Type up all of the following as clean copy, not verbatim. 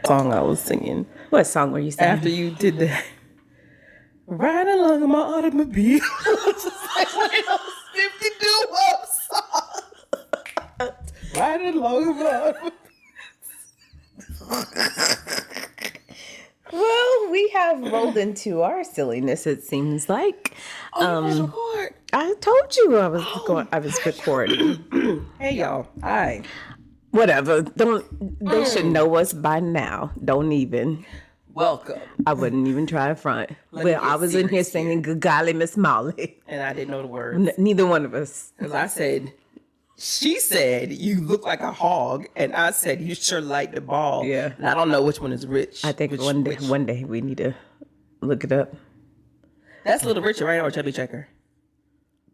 song I was singing. What song were you singing? After you did that. Riding along in my automobile. Just like one of those 52 up songs. Riding along in my automobile. Well, we have rolled into our silliness, it seems like. Record. I told you I was recording. Hey, y'all. Hi. Whatever. They should know us by now. Don't even. Welcome. I wouldn't even try to front. Let me Well, get I was in here serious singing Good Golly Miss Molly. And I didn't know the words. Neither one of us. Because I said, she said, you look like a hog. And I said, you sure like the ball. Yeah. And I don't know which one is rich. I think one day we need to look it up. That's Little Richard, right? Or Chubby Checker?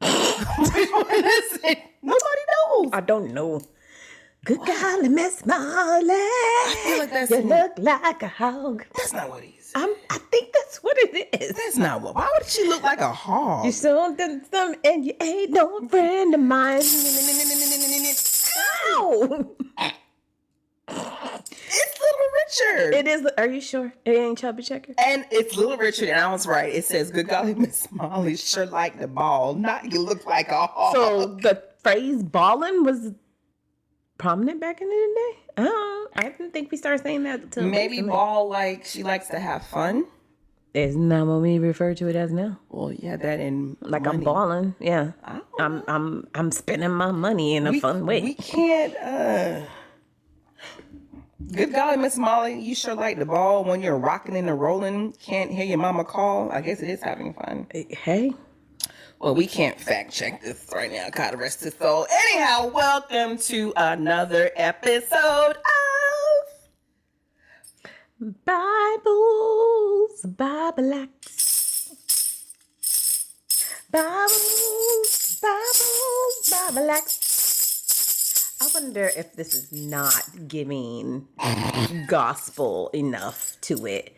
Which one is it? Nobody knows. I don't know. Good golly, Miss Molly. I feel like that's... You look like a hog. That's not what he said. I think that's what it is. That's not what... Why would she look like a hog? You sold them some and you ain't no friend of mine. Ow! It's Little Richard. It is. Are you sure? It ain't Chubby Checker? And it's Little Richard, and I was right. It says, good golly, Miss Molly sure like the ball. Not you look like a hog. So the phrase ballin' was prominent back in the day? I didn't think we started saying that until maybe recently. ball like she likes to have fun. It's not what we refer to it as now. Well, yeah, that in Like money. I'm balling, yeah. I'm spending my money in a fun way. We can't. Good golly, Miss Molly, you sure like the ball when you're rocking and rolling. Can't hear your mama call. I guess it is having fun. Hey. Well, we can't fact check this right now. God rest his soul. Anyhow, welcome to another episode of Bibles, Bible Acts. Bibles, Bible Acts. I wonder if this is not giving gospel enough to it.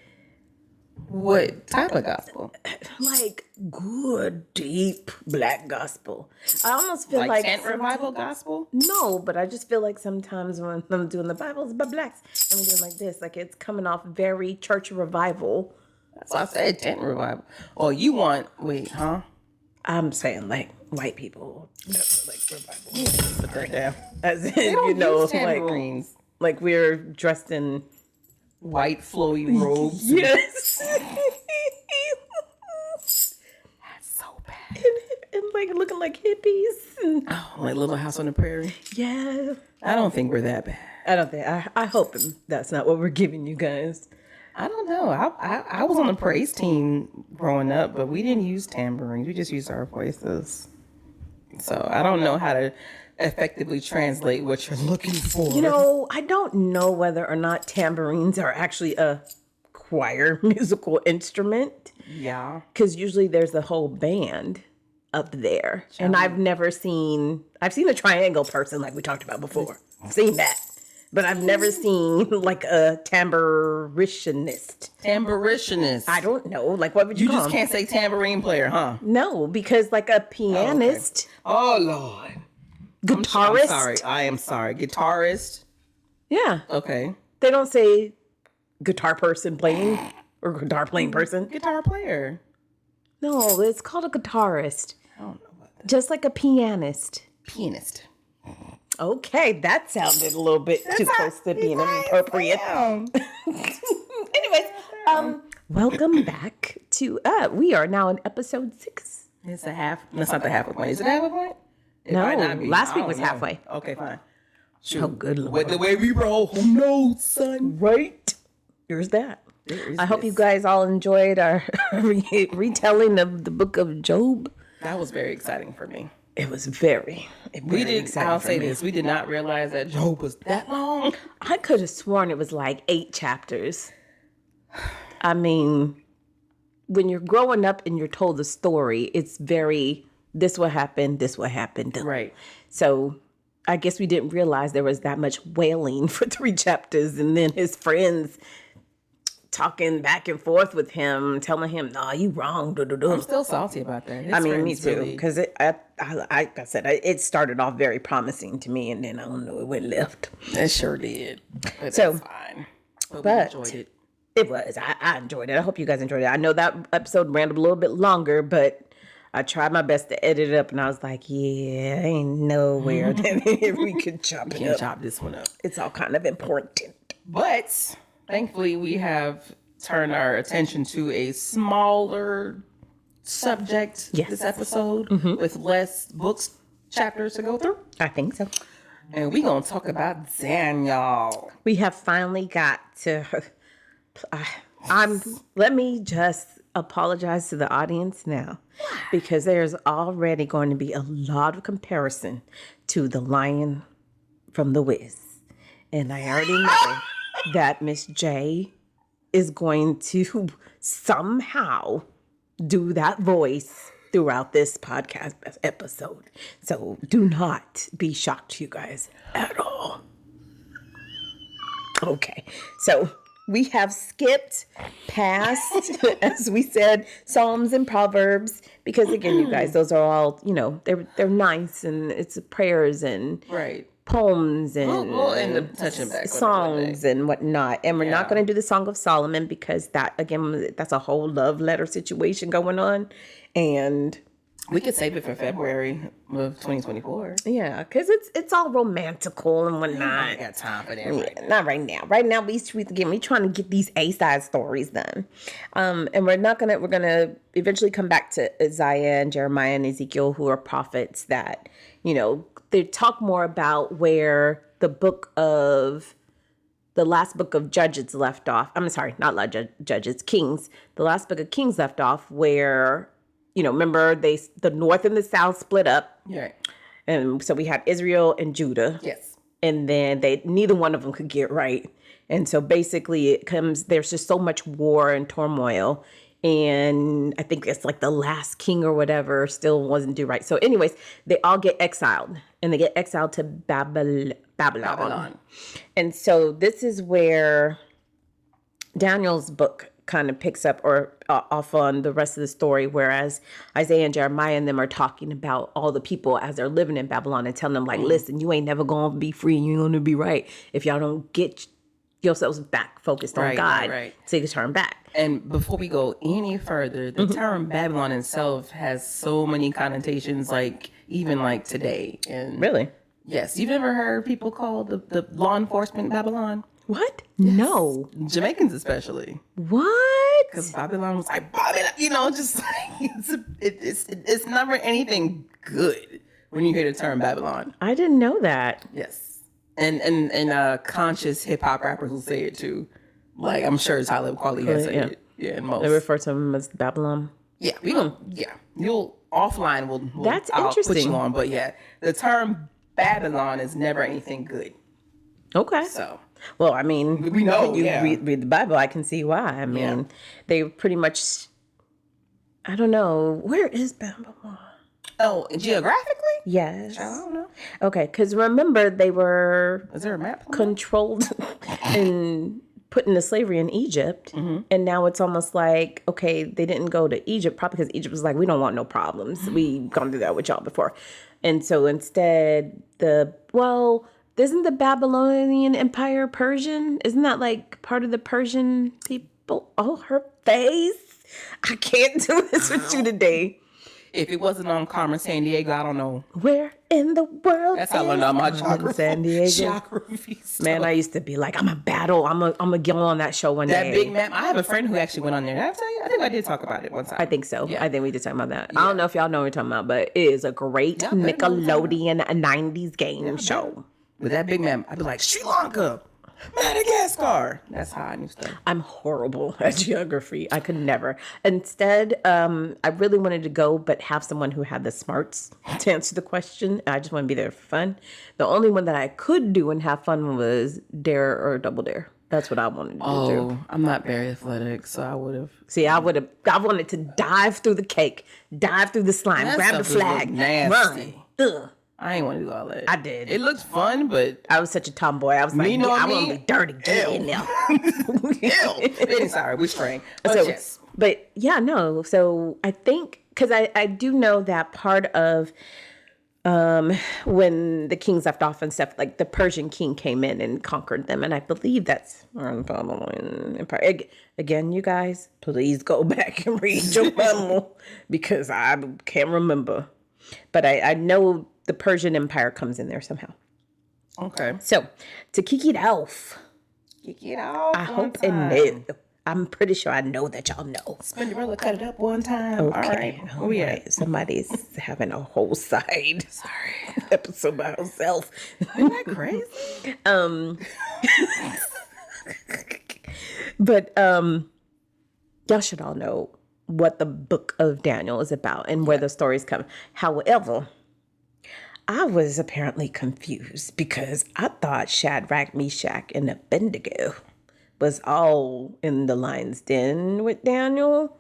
What type of gospel? Like good, deep black gospel. I almost feel like tent revival gospel? No, but I just feel like sometimes when I'm doing the Bibles by blacks and we're doing like this, like it's coming off very church revival. That's why I said tent revival. Oh, you want huh? I'm saying like white people, like revival. Put that down. As in, They don't you know, use tambourines. like we're dressed in White flowy robes. yes, That's so bad. and like looking like hippies. And, Oh, like Little House on the Prairie. yeah, I don't think we're that bad. I don't think. I hope that's not what we're giving you guys. I don't know. I was on the praise team growing up, but we didn't use tambourines. We just used our voices. So I don't know how to effectively translate what you're looking for. You know, I don't know whether or not tambourines are actually a choir musical instrument. Yeah. Because usually there's a whole band up there. And I've seen a triangle person like we talked about before. I've seen that. But I've never seen like a tambourishionist. Tambourishionist. I don't know. Like what would you call just them? can't say tambourine player, huh? No, because like a pianist, Oh, Lord. guitarist. I'm sorry. I am sorry. Guitarist. Yeah. Okay. They don't say guitar person playing or guitar playing person. Guitar player. No, it's called a guitarist. I don't know about that. Just like a pianist. Pianist. Okay, that sounded a little bit too close to being inappropriate. Anyways, welcome back to we are now in episode 6. It's a half. That's not the half a point. Is it half a point? It No, might not be. last I week don't was know. halfway. Okay, fine. Shoot. Oh, good Lord. With the way we roll, who knows, son? Right? There's that. There is I hope this. you guys all enjoyed our retelling of the book of Job. That was very exciting for me. It was very exciting I'll for say me. this. We did not realize that Job was that long. I could have sworn it was like 8 chapters. I mean, when you're growing up and you're told the story, it's very, this what happened, this what happened. Right. So I guess we didn't realize there was that much wailing for 3 chapters. And then his friends talking back and forth with him, telling him, "Nah, you wrong." I'm still salty about that. I mean, me too, because like I said, it started off very promising to me, and then I don't know, it went left. It sure did. But So- that's fine. But we enjoyed it. It was. I enjoyed it. I hope you guys enjoyed it. I know that episode ran a little bit longer, but I tried my best to edit it up, and I was like, yeah, ain't nowhere that we could chop it up. Chop this one up. It's all kind of important. But thankfully, we have turned our attention to a smaller subject this episode with less books chapters to go through. I think so. And we're going to talk about Daniel. We have finally got to... Let me just apologize to the audience now, because there's already going to be a lot of comparison to the Lion from The Wiz. And I already know that Miss J is going to somehow do that voice throughout this podcast episode. So do not be shocked, you guys, at all. Okay, so we have skipped past, as we said, Psalms and Proverbs, because again, you guys, those are all, they're nice, and it's prayers and poems and we'll end up touching back songs and whatnot. And we're not going to do the Song of Solomon, because that's a whole love letter situation going on. And we could save it for February of 2024. Yeah, because it's all romantical and whatnot. I got time for that. Not right now. Right now, we trying to get these A-side stories done. And we're gonna eventually come back to Isaiah and Jeremiah and Ezekiel, who are prophets that, they talk more about where the last book of Judges left off. I'm sorry, not Judges, Kings. The last book of Kings left off where, remember the North and the South split up. Right. And so we had Israel and Judah. Yes. And then neither one of them could get right. And so basically there's just so much war and turmoil. And I think it's like the last king or whatever still wasn't do right. So anyways, they all get exiled, and they get exiled to Babylon. And so this is where Daniel's book kind of picks up off on the rest of the story, whereas Isaiah and Jeremiah and them are talking about all the people as they're living in Babylon and telling them, like, listen, you ain't never going to be free, and you ain't going to be right if y'all don't get yourselves back focused on God to turn back. And before we go any further, the term Babylon itself has so many connotations, even today. And really? Yes. You've never heard people call the law enforcement Babylon? What? Yes. No. Jamaicans especially. What? Because Babylon was like, Babylon, just it's never anything good when you hear the term Babylon. I didn't know that. Yes. And conscious hip hop rappers will say it too. I'm sure Talib Kweli has said it. Yeah, and most. They refer to them as Babylon. Yeah, you'll offline. We'll That's I'll interesting. Put you on, but the term Babylon is never anything good. Okay. So, well, I mean, we know. When you read the Bible, I can see why. I mean, they pretty much. I don't know, where is Babylon. Oh, geographically? Yes. I don't know. Okay, because remember they were. Is there a map? Controlled and put into slavery in Egypt, and now it's almost like, okay, they didn't go to Egypt probably because Egypt was like, we don't want no problems. We've gone through that with y'all before, and so instead isn't the Babylonian Empire Persian? Isn't that like part of the Persian people? Oh, her face! I can't do this with you today. If it wasn't on Carmen Sandiego, I don't know. Where in the world? That's how I learned all my geography. San Diego. Geography stuff. Man, I used to be like, I'm gonna get on that show one day. That big map. I have a friend who actually went on there. Did I tell you? I think I did talk about it one time. I think so. Yeah. I think we did talk about that. I don't know if y'all know what we're talking about, but it is a great Nickelodeon 90s game show. With that big map, I'd be like, Sri Lanka, Madagascar. That's how I knew stuff. I'm horrible at geography. I could never. Instead, I really wanted to go, but have someone who had the smarts to answer the question. I just want to be there for fun. The only one that I could do and have fun was Dare or Double Dare. That's what I wanted to do. I'm not very athletic, so I would have. See, I wanted to dive through the cake, dive through the slime, grab the flag, nasty. run. Ugh. I ain't want to do all that. I did. It looked fun, but I was such a tomboy. I was like, I want to be dirty. Get in there. Ew. Sorry, we sprang. But yes. But yeah, no. So I think, because I do know that part of when the kings left off and stuff, like the Persian king came in and conquered them. And I believe that's around the Babylonian Empire. Again, you guys, please go back and read your Bible because I can't remember. But I know the Persian Empire comes in there somehow. Okay. So to kick it off, I hope and know. I'm pretty sure I know that y'all know. Spin your brother, cut it up one time. Okay. All right. Where we at? Somebody's having a whole side episode by herself. Isn't that crazy? But y'all should all know what the book of Daniel is about and where the stories come. However, I was apparently confused because I thought Shadrach, Meshach, and Abednego was all in the lion's den with Daniel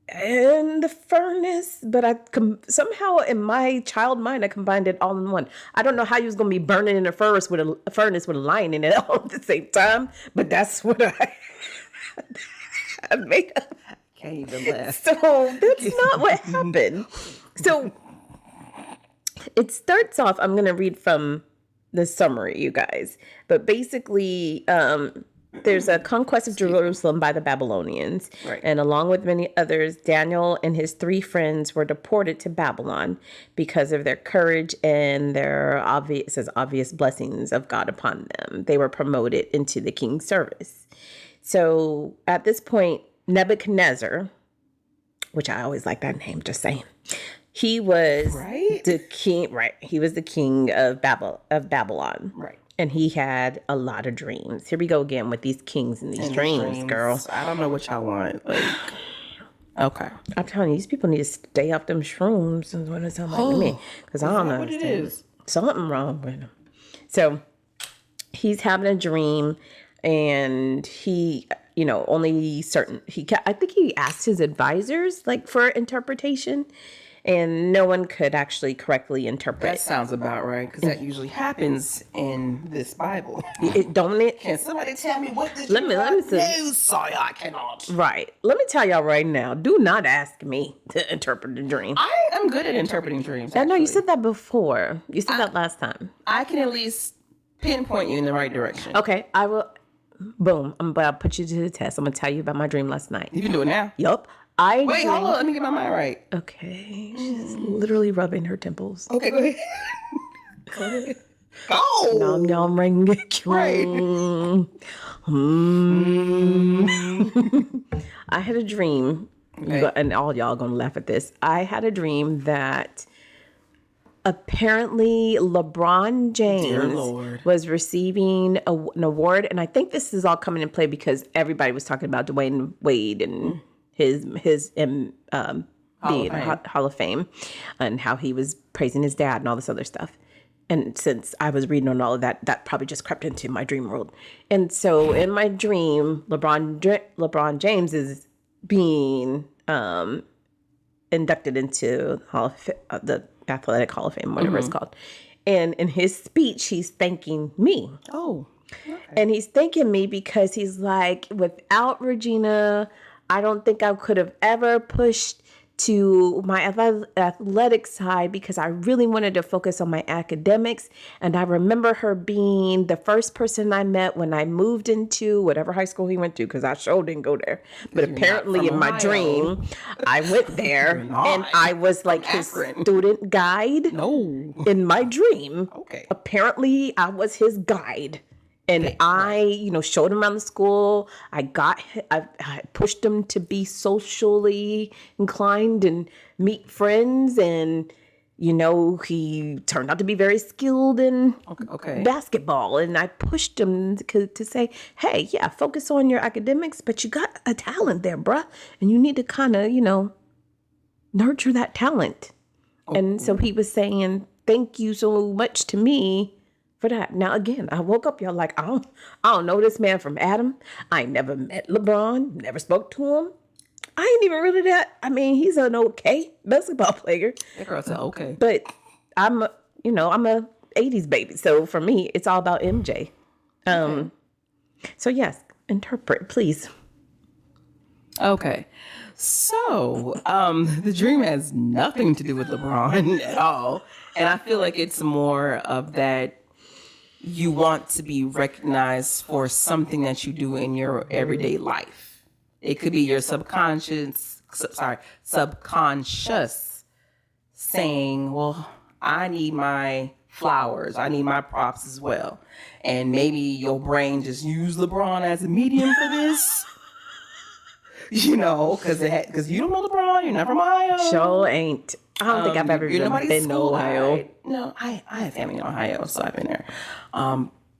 and the furnace, but somehow in my child mind I combined it all in one. I don't know how you was gonna be burning in a furnace with a lion in it all at the same time, but that's what I made up. Can't even laugh. So that's not what happened. So it starts off. I'm gonna read from the summary, you guys. But basically, there's a conquest of Jerusalem by the Babylonians. Right. And along with many others, Daniel and his 3 friends were deported to Babylon because of their courage and their obvious blessings of God upon them. They were promoted into the king's service. So at this point, Nebuchadnezzar, which I always like that name, just saying. He was the king, right? He was the king of Babylon. Right. And he had a lot of dreams. Here we go again with these kings and these dreams, girl. I don't know what y'all want. Like, okay. I'm telling you, these people need to stay off them shrooms is what it sounds like to me. Because I don't know what it is. Something wrong with him. So he's having a dream and he, only I think he asked his advisors like for interpretation. And no one could actually correctly interpret. That sounds about right, because that usually happens in this Bible. Don't it? Can somebody tell me what this let me say. No, sorry, I cannot. Right. Let me tell y'all right now. Do not ask me to interpret a dream. I am good at interpreting dreams. I know you said that before. You said that last time. I can at least pinpoint you in the right direction. Okay, I will. Boom. I'm about to put you to the test. I'm going to tell you about my dream last night. You can do it now. Yup. Wait, hold on. Let me get my mind right. Okay. She's literally rubbing her temples. Okay, go ahead. Go ahead. Go! Nom nom ring. Right. I had a dream, and all y'all gonna laugh at this. I had a dream that apparently LeBron James was receiving an award, and I think this is all coming in play because everybody was talking about Dwayne Wade and his being Hall of Fame and how he was praising his dad and all this other stuff. And since I was reading on all of that, that probably just crept into my dream world. And so in my dream, LeBron James is being inducted into the Athletic Hall of Fame, whatever it's called. And in his speech, he's thanking me. Oh. Okay. And he's thanking me because he's like, without Regina, I don't think I could have ever pushed to my athletic side because I really wanted to focus on my academics. And I remember her being the first person I met when I moved into whatever high school he went to, because I sure didn't go there. But apparently in my dream, I went there and I was like his student guide. No. In my dream. Okay. Apparently I was his guide. And I, showed him around the school. I pushed him to be socially inclined and meet friends. And, he turned out to be very skilled in basketball. And I pushed him to say, hey, yeah, focus on your academics, but you got a talent there, bruh. And you need to kind of, nurture that talent. Oh. And so he was saying, thank you so much to me for that. Now, again, I woke up, y'all, like, I don't know this man from Adam. I never met LeBron, never spoke to him. I ain't even really that. I mean, he's an okay basketball player. That girl said okay. But I'm a 80s baby. So for me, it's all about MJ. So yes, interpret, please. Okay. So, the dream has nothing to do with LeBron at all. And I feel like it's more of that you want to be recognized for something that you do in your everyday life. It could be your subconscious saying, well, I need my flowers. I need my props as well. And maybe your brain just used LeBron as a medium for this. You know, because you don't know LeBron, you're never from Ohio. Sure ain't. I don't think I've ever been to Ohio. Right? No, I have family in Ohio, so I've been there.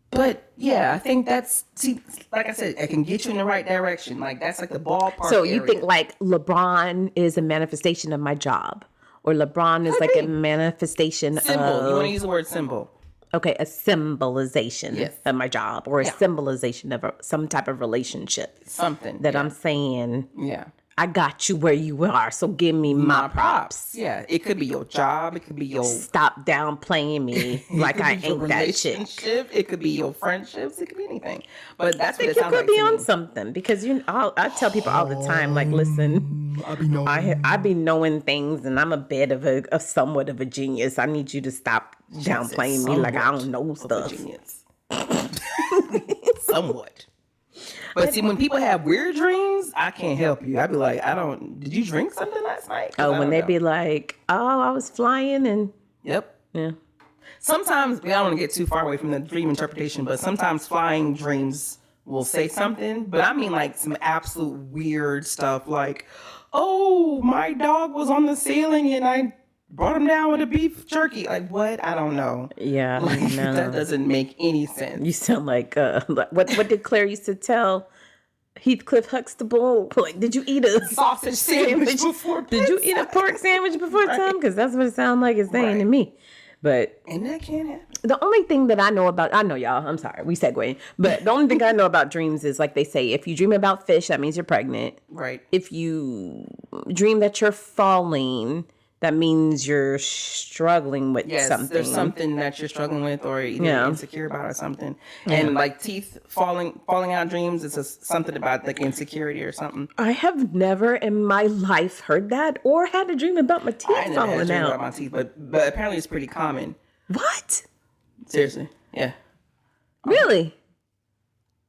But yeah, I think like I said, it can get you in the right direction. Like that's like the ballpark. So you think like LeBron is a manifestation of my job, or LeBron is like a manifestation symbol. of. You want to use the word symbol? Okay, a symbolization of my job, or a symbolization of some type of relationship. Something that I'm saying. Yeah. I got you where you are, so give me my props. Yeah, it could be your job. It could be your... Stop downplaying me like I ain't that chick. It could be your friendships. It could be anything. But that's what it you sounds like could be on something, because I tell people all the time, like, listen, I be knowing things, and I'm a bit of a somewhat of a genius. I need you to stop downplaying me like I don't know stuff. Genius. Somewhat. But see, when people have weird dreams, I can't help you. I'd be like, did you drink something last night? Oh, when they be like, oh, I was flying and. Yep. Yeah. Sometimes, I don't want to get too far away from the dream interpretation, but sometimes flying dreams will say something. But I mean like some absolute weird stuff like, oh, my dog was on the ceiling and I brought him down with a beef jerky. Like what? I don't know. Yeah, no. That doesn't make any sense. You sound like what did Claire used to tell Heathcliff Huxtable? Like, did you eat a sausage sandwich before? Did you eat a pork sandwich before time? Because that's what it sounds like it's saying to me. And that can't happen. The only thing that I know y'all, I'm sorry, we segueing, but the only thing I know about dreams is, like they say, if you dream about fish, that means you're pregnant. Right. If you dream that you're falling, that means you're struggling with something. There's something that you're struggling with or either insecure about or something. And like teeth falling out dreams, it's something about like insecurity or something. I have never in my life heard that or had a dream about my teeth falling out. I never had a dream about my teeth, but apparently it's pretty common. What? Seriously, yeah. Really?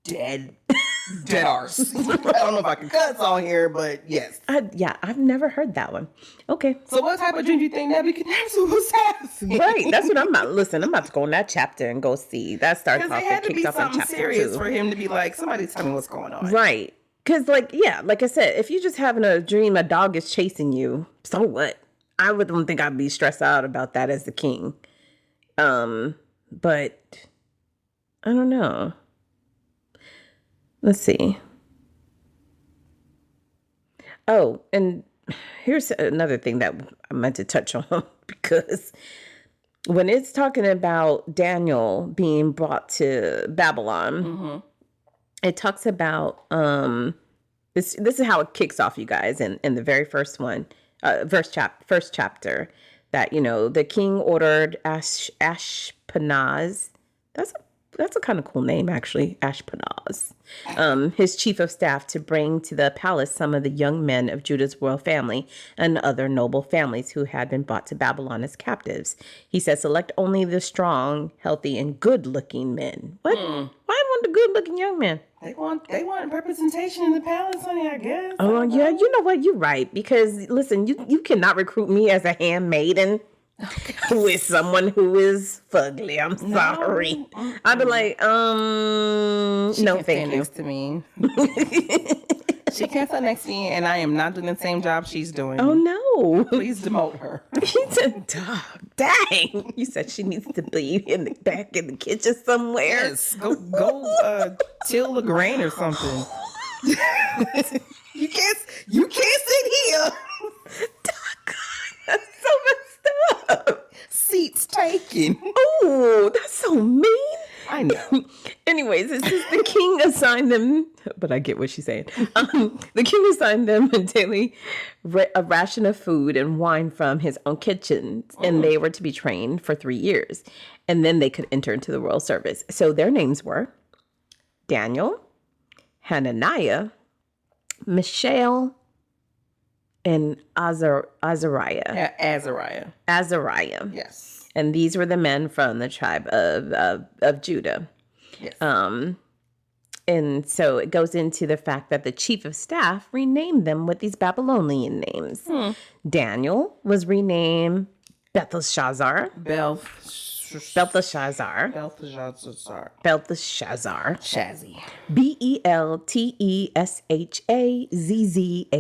Dead arse. I don't know if I can cut on here, but yes. I've never heard that one. Okay. So what type of dream do you think Nebuchadnezzar was having? Right. That's what I'm about. Listen, I'm about to go in that chapter and go see. That starts off and kicks off in chapter 2. Serious for him to be like, somebody tell me what's going on. Right. Because like I said, if you're just having a dream a dog is chasing you, so what? I don't think I'd be stressed out about that as the king. But I don't know. Let's see. Oh, and here's another thing that I meant to touch on, because when it's talking about Daniel being brought to Babylon, it talks about this is how it kicks off, you guys, in the very first one, first chapter, that the king ordered Ashpenaz. That's a kind of cool name, actually, Ashpenaz. His chief of staff, to bring to the palace some of the young men of Judah's royal family and other noble families who had been brought to Babylon as captives. He said, select only the strong, healthy, and good-looking men. What? Why want the good-looking young men? They want representation in the palace, honey, I guess. Oh, yeah, you know what? You're right. Because, listen, you cannot recruit me as a handmaiden. With someone who is fugly. I'm sorry. I'd be like, no, thank you. Next to me. She can't sit next to me, and I am not doing the same job she's doing. Oh no! Please demote her. He said, "Dang!" You said she needs to be in the back in the kitchen somewhere. Yes, go till the grain or something. You can't sit here. That's so messed up. Seats taken. Oh, that's so mean. I know. Anyways, it says the king assigned them, but I get what she's saying. The king assigned them a daily a ration of food and wine from his own kitchen, and they were to be trained for 3 years, and then they could enter into the royal service. So their names were Daniel, Hananiah, Mishael and Azariah. Yeah, Azariah. Azariah. Yes. And these were the men from the tribe of Judah. Yes. And so it goes into the fact that the chief of staff renamed them with these Babylonian names. Daniel was renamed Belteshazzar. Belteshazzar. Shazzy. Belteshazzar. I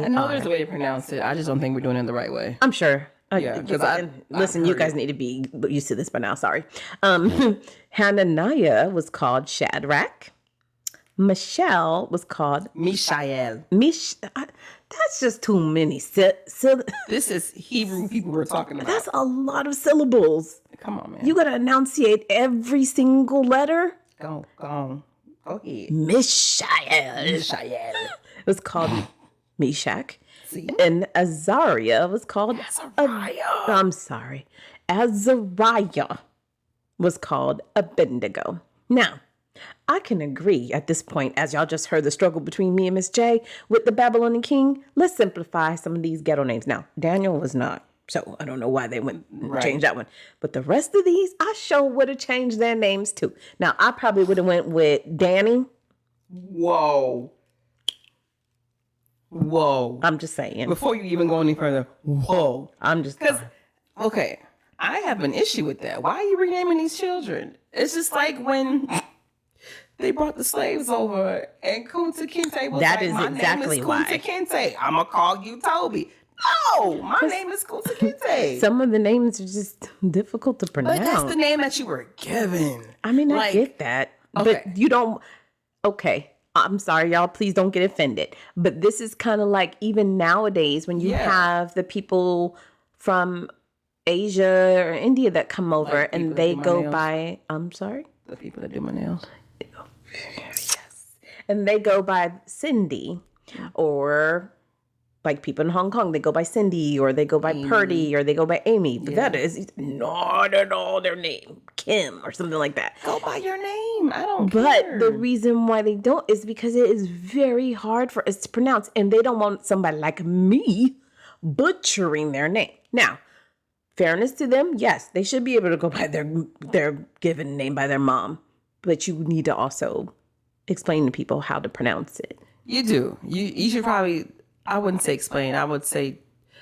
know there's a way to pronounce it. I just don't think we're doing it the right way. I'm sure. Yeah, because listen, you guys need to be used to this by now. Sorry. Hananiah was called Shadrach. Michelle was called Mishael. That's just too many. This is Hebrew people we're talking about. That's a lot of syllables. Come on, man. You got to enunciate every single letter. Go ahead. Mishael. Mishael. It was called Meshach. See? And Azariah was called Azariah. Azariah was called Abednego. Now, I can agree at this point, as y'all just heard the struggle between me and Miss J with the Babylonian king. Let's simplify some of these ghetto names. Now, Daniel was not, so I don't know why they went change that one. But the rest of these, I sure would have changed their names too. Now, I probably would have went with Danny. Whoa. I'm just saying. Before you even go any further, whoa. I'm just because okay, I have an issue with that. Why are you renaming these children? It's just like when they brought the slaves over and Kunta Kinte was that like, is my exactly name is why. Kunta Kinte. I'm going to call you Toby. No, my name is Kunta Kinte. Some of the names are just difficult to pronounce. But that's the name that you were given. I mean, I get that. Okay. But you don't. Okay. I'm sorry, y'all. Please don't get offended. But this is kind of like even nowadays when you have the people from Asia or India that come over like and they go by. I'm sorry? The people that do my nails. Yes. And they go by Cindy, or like people in Hong Kong, they go by Cindy, or they go by Purdy, or they go by Amy. But that is not at all their name. Kim or something like that. Go by your name. I don't But care. the reason why they don't is because it is very hard for us to pronounce, and they don't want somebody like me butchering their name. Now, fairness to them, yes, they should be able to go by their given name by their mom. But you need to also explain to people how to pronounce it. You do. You should probably, I wouldn't say explain, I would say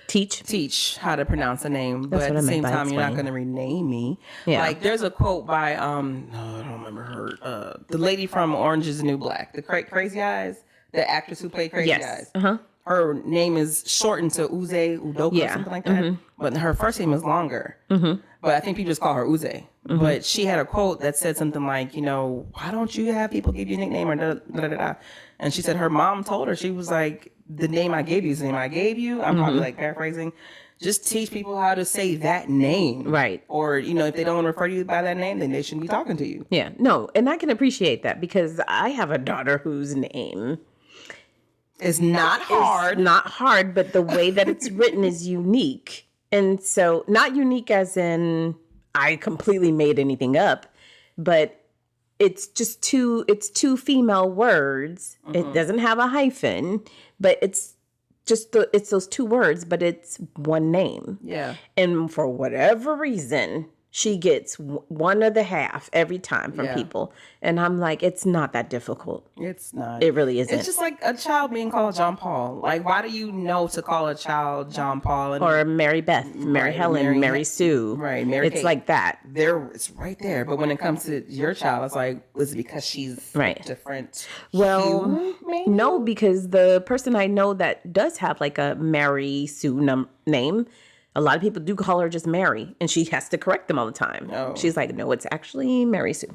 teach how to pronounce a name. But at the same time, you're not going to rename me. Yeah. Like there's a quote by, no, I don't remember her, the lady from Orange is the New Black, the Crazy Eyes, the actress who played Crazy Eyes. Uh-huh. Her name is shortened to Uze Udoka or something like that. But her first name is longer. But I think people just call her Uze. But she had a quote that said something like, why don't you have people give you a nickname or da-da-da-da? And she said her mom told her, she was like, the name I gave you is the name I gave you. I'm probably like paraphrasing. Just teach people how to say that name. Right. Or, if they don't refer to you by that name, then they shouldn't be talking to you. Yeah. No, and I can appreciate that because I have a daughter whose name... It's not hard. It's not hard, but the way that it's written is unique. And so, not unique as in I completely made anything up, but it's just two female words. It doesn't have a hyphen, but it's just it's those two words, but it's one name. Yeah. And for whatever reason, she gets one of the half every time from people. And I'm like, it's not that difficult. It's not. It really isn't. It's just like a child being called John Paul. Like, why do you know to call a child John Paul? Or Mary Beth, Mary Helen, Mary Sue. Right, Mary It's Kate. like that. It's right there. But when it comes to your child, it's like, is it because she's different? Well, no, because the person I know that does have like a Mary Sue name, a lot of people do call her just Mary, and she has to correct them all the time. Oh. She's like, no, it's actually Mary Sue.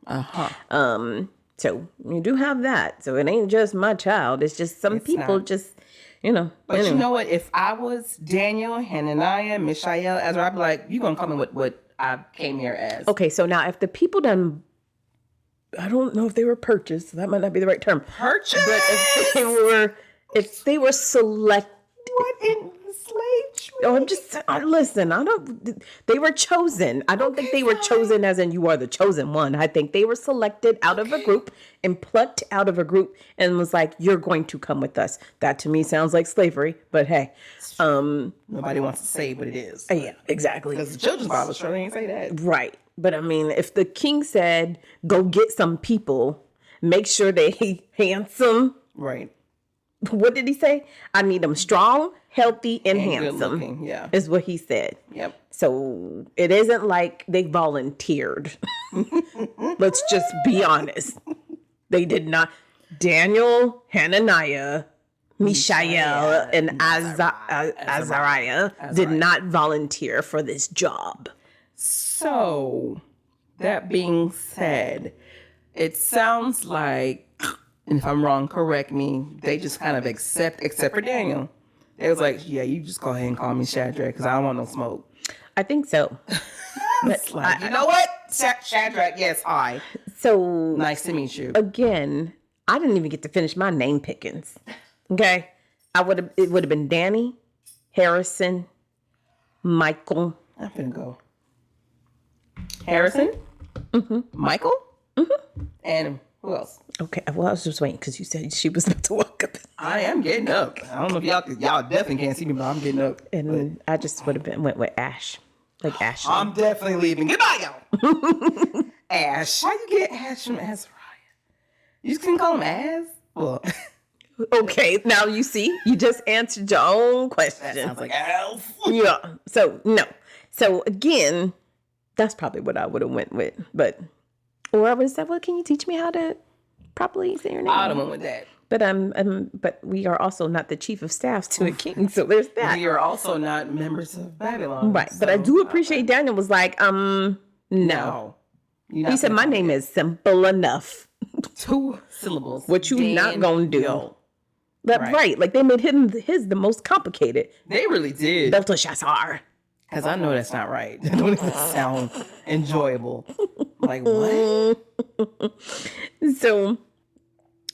So you do have that. So it ain't just my child. It's just some people just, But you know what? If I was Daniel, Hananiah, Mishael, Ezra, I'd be like, you gonna come in with what I came here as. Okay, so now if the people done, I don't know if they were purchased. So that might not be the right term. Purchased? But if they were selected. What in the slave trade? Oh, listen, they were chosen. I don't think they were chosen as in you are the chosen one. I think they were selected out of a group and plucked out of a group and was like, you're going to come with us. That to me sounds like slavery, but hey. Nobody wants to say what it is. Yeah, exactly. Because the children's Bible surely ain't say that. Right. But I mean, if the king said, go get some people, make sure they handsome. Right. What did he say? I need them strong, healthy, and handsome. Good looking, yeah. Is what he said. Yep. So it isn't like they volunteered. Let's just be honest. They did not. Daniel, Hananiah, Mishael, and Azariah did not volunteer for this job. So, that being said, it sounds like, and if I'm wrong, correct me, they just kind of except for Daniel. It was like, yeah, you just go ahead and call me Shadrach because I don't want no smoke. I think so. It's like, you know what? Shadrach, yes, hi. So nice to meet you. Again, I didn't even get to finish my name pickings. Okay. It would have been Danny, Harrison, Michael. I'm finna go. Harrison? Mm-hmm. Michael? Mm-hmm. And who else? Okay, well, I was just waiting because you said she was about to walk up. I am getting up. I don't know if y'all definitely can't see me, but I'm getting up. And I just would have went with Ash. Like Ashley. I'm definitely leaving. Goodbye, y'all. Ash. Why you get Ash from Azariah? You just couldn't call him Az? Well. Okay, now you see, you just answered your own question. That sounds like Alf. Yeah. So, no. So, again, that's probably what I would have went with. But, or I would have said, well, can you teach me how to properly say your name? I would have went with that. But we are also not the chief of staff to a king, so there's that. We are also not members of Babylon. Right, so, but I do appreciate Daniel was like, no. He said, my name is simple enough. 2 syllables. What you not gonna do? Right, like they made his the most complicated. They really did. Belteshazzar. Because I know that's not right. That don't even sound enjoyable. Like, what? So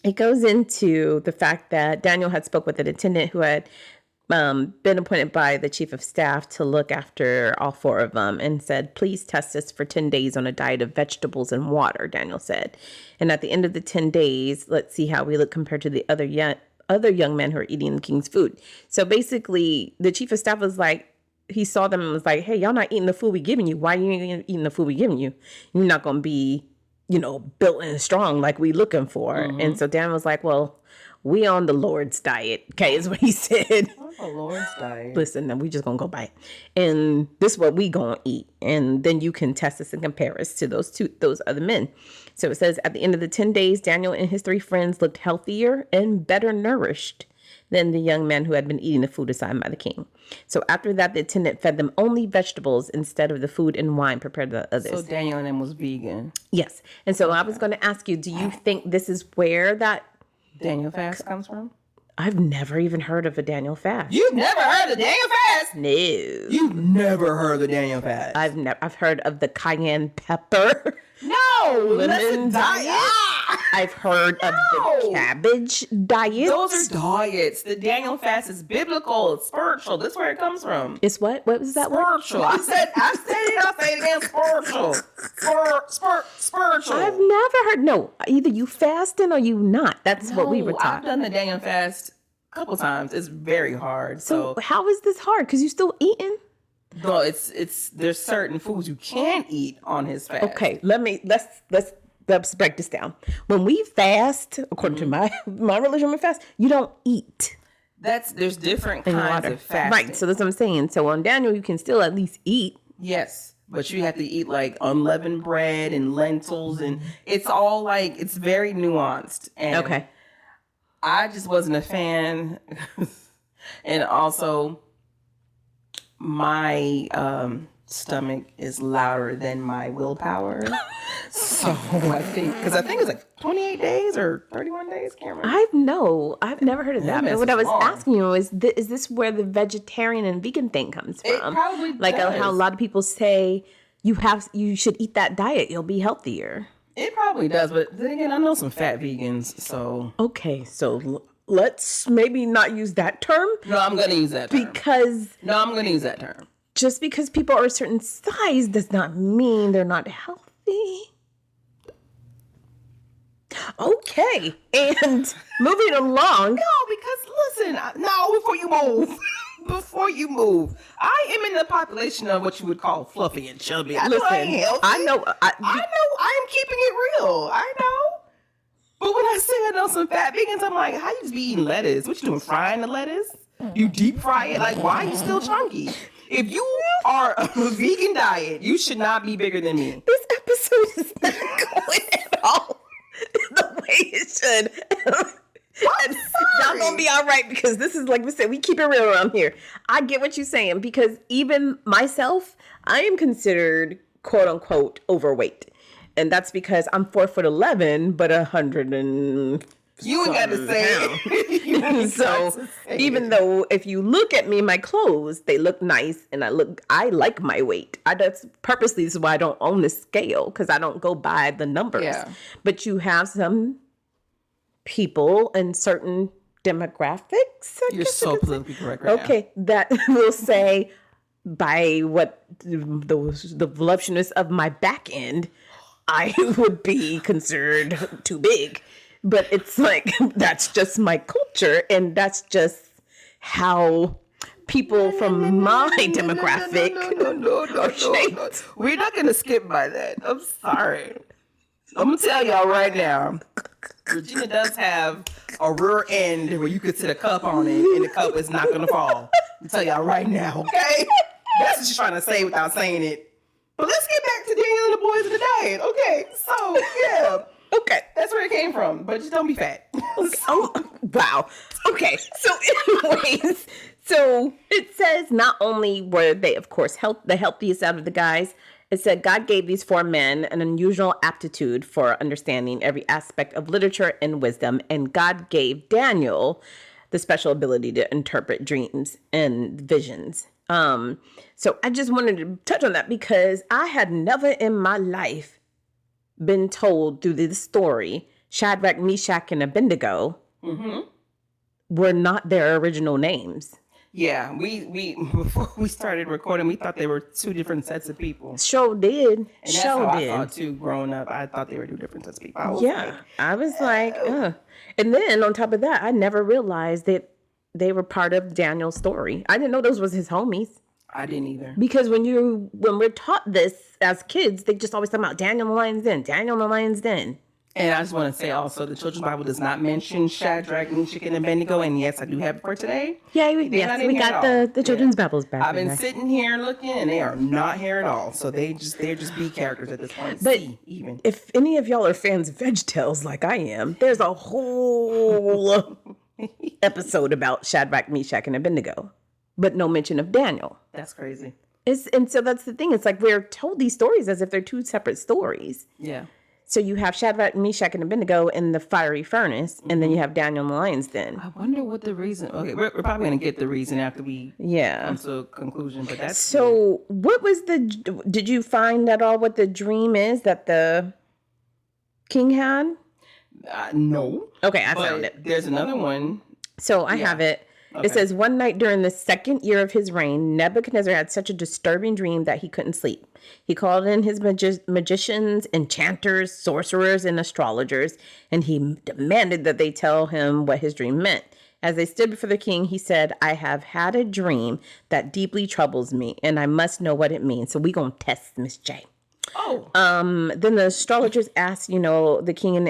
it goes into the fact that Daniel had spoke with an attendant who had been appointed by the chief of staff to look after all 4 of them and said, please test us for 10 days on a diet of vegetables and water, Daniel said. And at the end of the 10 days, let's see how we look compared to the other young men who are eating the king's food. So basically, the chief of staff was like, he saw them and was like, hey, y'all not eating the food we giving you. Why you ain't eating the food we giving you? You're not going to be, built and strong like we looking for. Mm-hmm. And so Dan was like, well, we on the Lord's diet. Okay, is what he said. The Lord's diet. Listen, then we just going to go by it. And this is what we going to eat. And then you can test us and compare us to those other men. So it says at the end of the 10 days, Daniel and his 3 friends looked healthier and better nourished than the young men who had been eating the food assigned by the king. So after that, the attendant fed them only vegetables instead of the food and wine prepared by the others. So Daniel and them was vegan. Yes. And so I was going to ask you, do you think this is where that Daniel fast comes from? I've never even heard of a Daniel fast. You've never heard of Daniel fast? No. You've never heard of the Daniel fast? I've heard of the cayenne pepper. No, lemon diet. I've heard of the cabbage diet. Those are diets. The Daniel fast is biblical. It's spiritual. That's where it comes from. It's what? What was that spiritual. Word? I said it. I'll say it again. Spiritual. Spiritual. I've never heard. No, either you fasting or you not. That's what we were taught. I've done the Daniel fast a couple times. It's very hard. So how is this hard? Because you still eating? No, it's there's certain foods you can't eat on his fast. Okay, let's break this down. When we fast, according to my religion, we fast, you don't eat. There's different kinds of fasting. Right, so that's what I'm saying. So on Daniel, you can still at least eat. Yes, but you have to eat like unleavened bread and lentils, and it's all like, it's very nuanced. And okay. I just wasn't a fan. And also, my stomach is louder than my willpower. So I think it's like 28 days or 31 days. Can't remember. I've never heard of that. But what I was asking you is this where the vegetarian and vegan thing comes from? It probably like does. How a lot of people say you should eat that diet. You'll be healthier. It probably does, but then again, I know some fat vegans, so okay. So let's maybe not use that term. No, I'm going to use that term. No, I'm going to use that term. Just because people are a certain size does not mean they're not healthy. Okay, and moving along. No, because listen, before you move, I am in the population of what you would call fluffy and chubby. I know I ain't healthy. I know I am keeping it real. I know. But when I say I know some fat vegans, I'm like, how you just be eating lettuce? What you doing, frying the lettuce? You deep fry it? Like, why are you still chunky? If you are a vegan diet, you should not be bigger than me. This episode is not going at all the way it should. Y'all gonna be all right, because this is, like we said, we keep it real around here. I get what you're saying, because even myself, I am considered quote unquote overweight. And that's because I'm 4'11", but 100 and you ain't got to say it. So even though if you look at me, my clothes, they look nice, and I like my weight. That's purposely is why I don't own the scale, because I don't go by the numbers. Yeah. But you have some people in certain demographics. You're so politically correct right okay, now. That will say by what the voluptuousness of my back end, I would be considered too big. But it's like, that's just my culture, and that's just how people from my demographic are shaped. We're not going to skip by that. I'm sorry. I'm going to tell y'all right now, Virginia does have a rear end where you could sit a cup on it, and the cup is not going to fall. I'll tell y'all right now, okay? That's what she's trying to say without saying it. But let's get back to Daniel and the boys of the diet. Okay, so, yeah. Okay. That's where it came from, but just don't be fat. Wow. Okay, so anyways, so it says not only were they, of course, the healthiest out of the guys, it said God gave these 4 men an unusual aptitude for understanding every aspect of literature and wisdom, and God gave Daniel the special ability to interpret dreams and visions. So I just wanted to touch on that, because I had never in my life been told through this story Shadrach, Meshach, and Abednego were not their original names. Yeah, we before we started recording, we thought they were 2 different sets of people. Sure did. And that's how I thought too. Growing up, I thought they were 2 different sets of people. I was like, And then on top of that, I never realized that they were part of Daniel's story. I didn't know those was his homies. I didn't either. Because when we're taught this as kids, they just always talk about Daniel and the Lion's Den, Daniel and the Lion's Den. And I just want to say also, the Children's Bible does not mention Shadrach, Meshach, and Abednego. And yes, I do have it for today. Yeah, we got the Children's Bibles back. I've been sitting here looking, and they are not here at all. So they're just B characters at this point. But even if any of y'all are fans of VeggieTales like I am, there's a whole episode about Shadrach, Meshach, and Abednego, but no mention of Daniel. That's crazy. And so that's the thing. It's like we're told these stories as if they're 2 separate stories. Yeah. So you have Shadrach, Meshach, and Abednego in the fiery furnace, and then you have Daniel in the lion's den. I wonder what the reason. Okay, we're probably gonna get the reason after we come to a conclusion. But that's so. What was did you find at all what the dream is that the king had? No. Okay, I found it. There's another one. So I have it. Okay. It says, one night during the 2nd year of his reign, Nebuchadnezzar had such a disturbing dream that he couldn't sleep. He called in his magicians, enchanters, sorcerers, and astrologers, and he demanded that they tell him what his dream meant. As they stood before the king, he said, I have had a dream that deeply troubles me, and I must know what it means. So we're going to test Miss J. Oh. Then the astrologers asked, the king in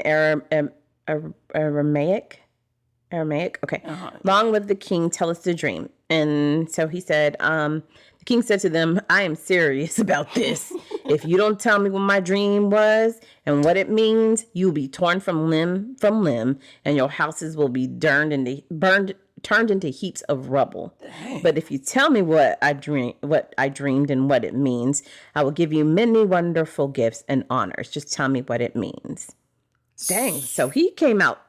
Aramaic. Okay. Long live the king, tell us the dream. And so he said, the king said to them, I am serious about this. If you don't tell me what my dream was and what it means, you'll be torn from limb, and your houses will be turned into heaps of rubble. Dang. But if you tell me what I dreamed and what it means, I will give you many wonderful gifts and honors. Just tell me what it means. Dang. So he came out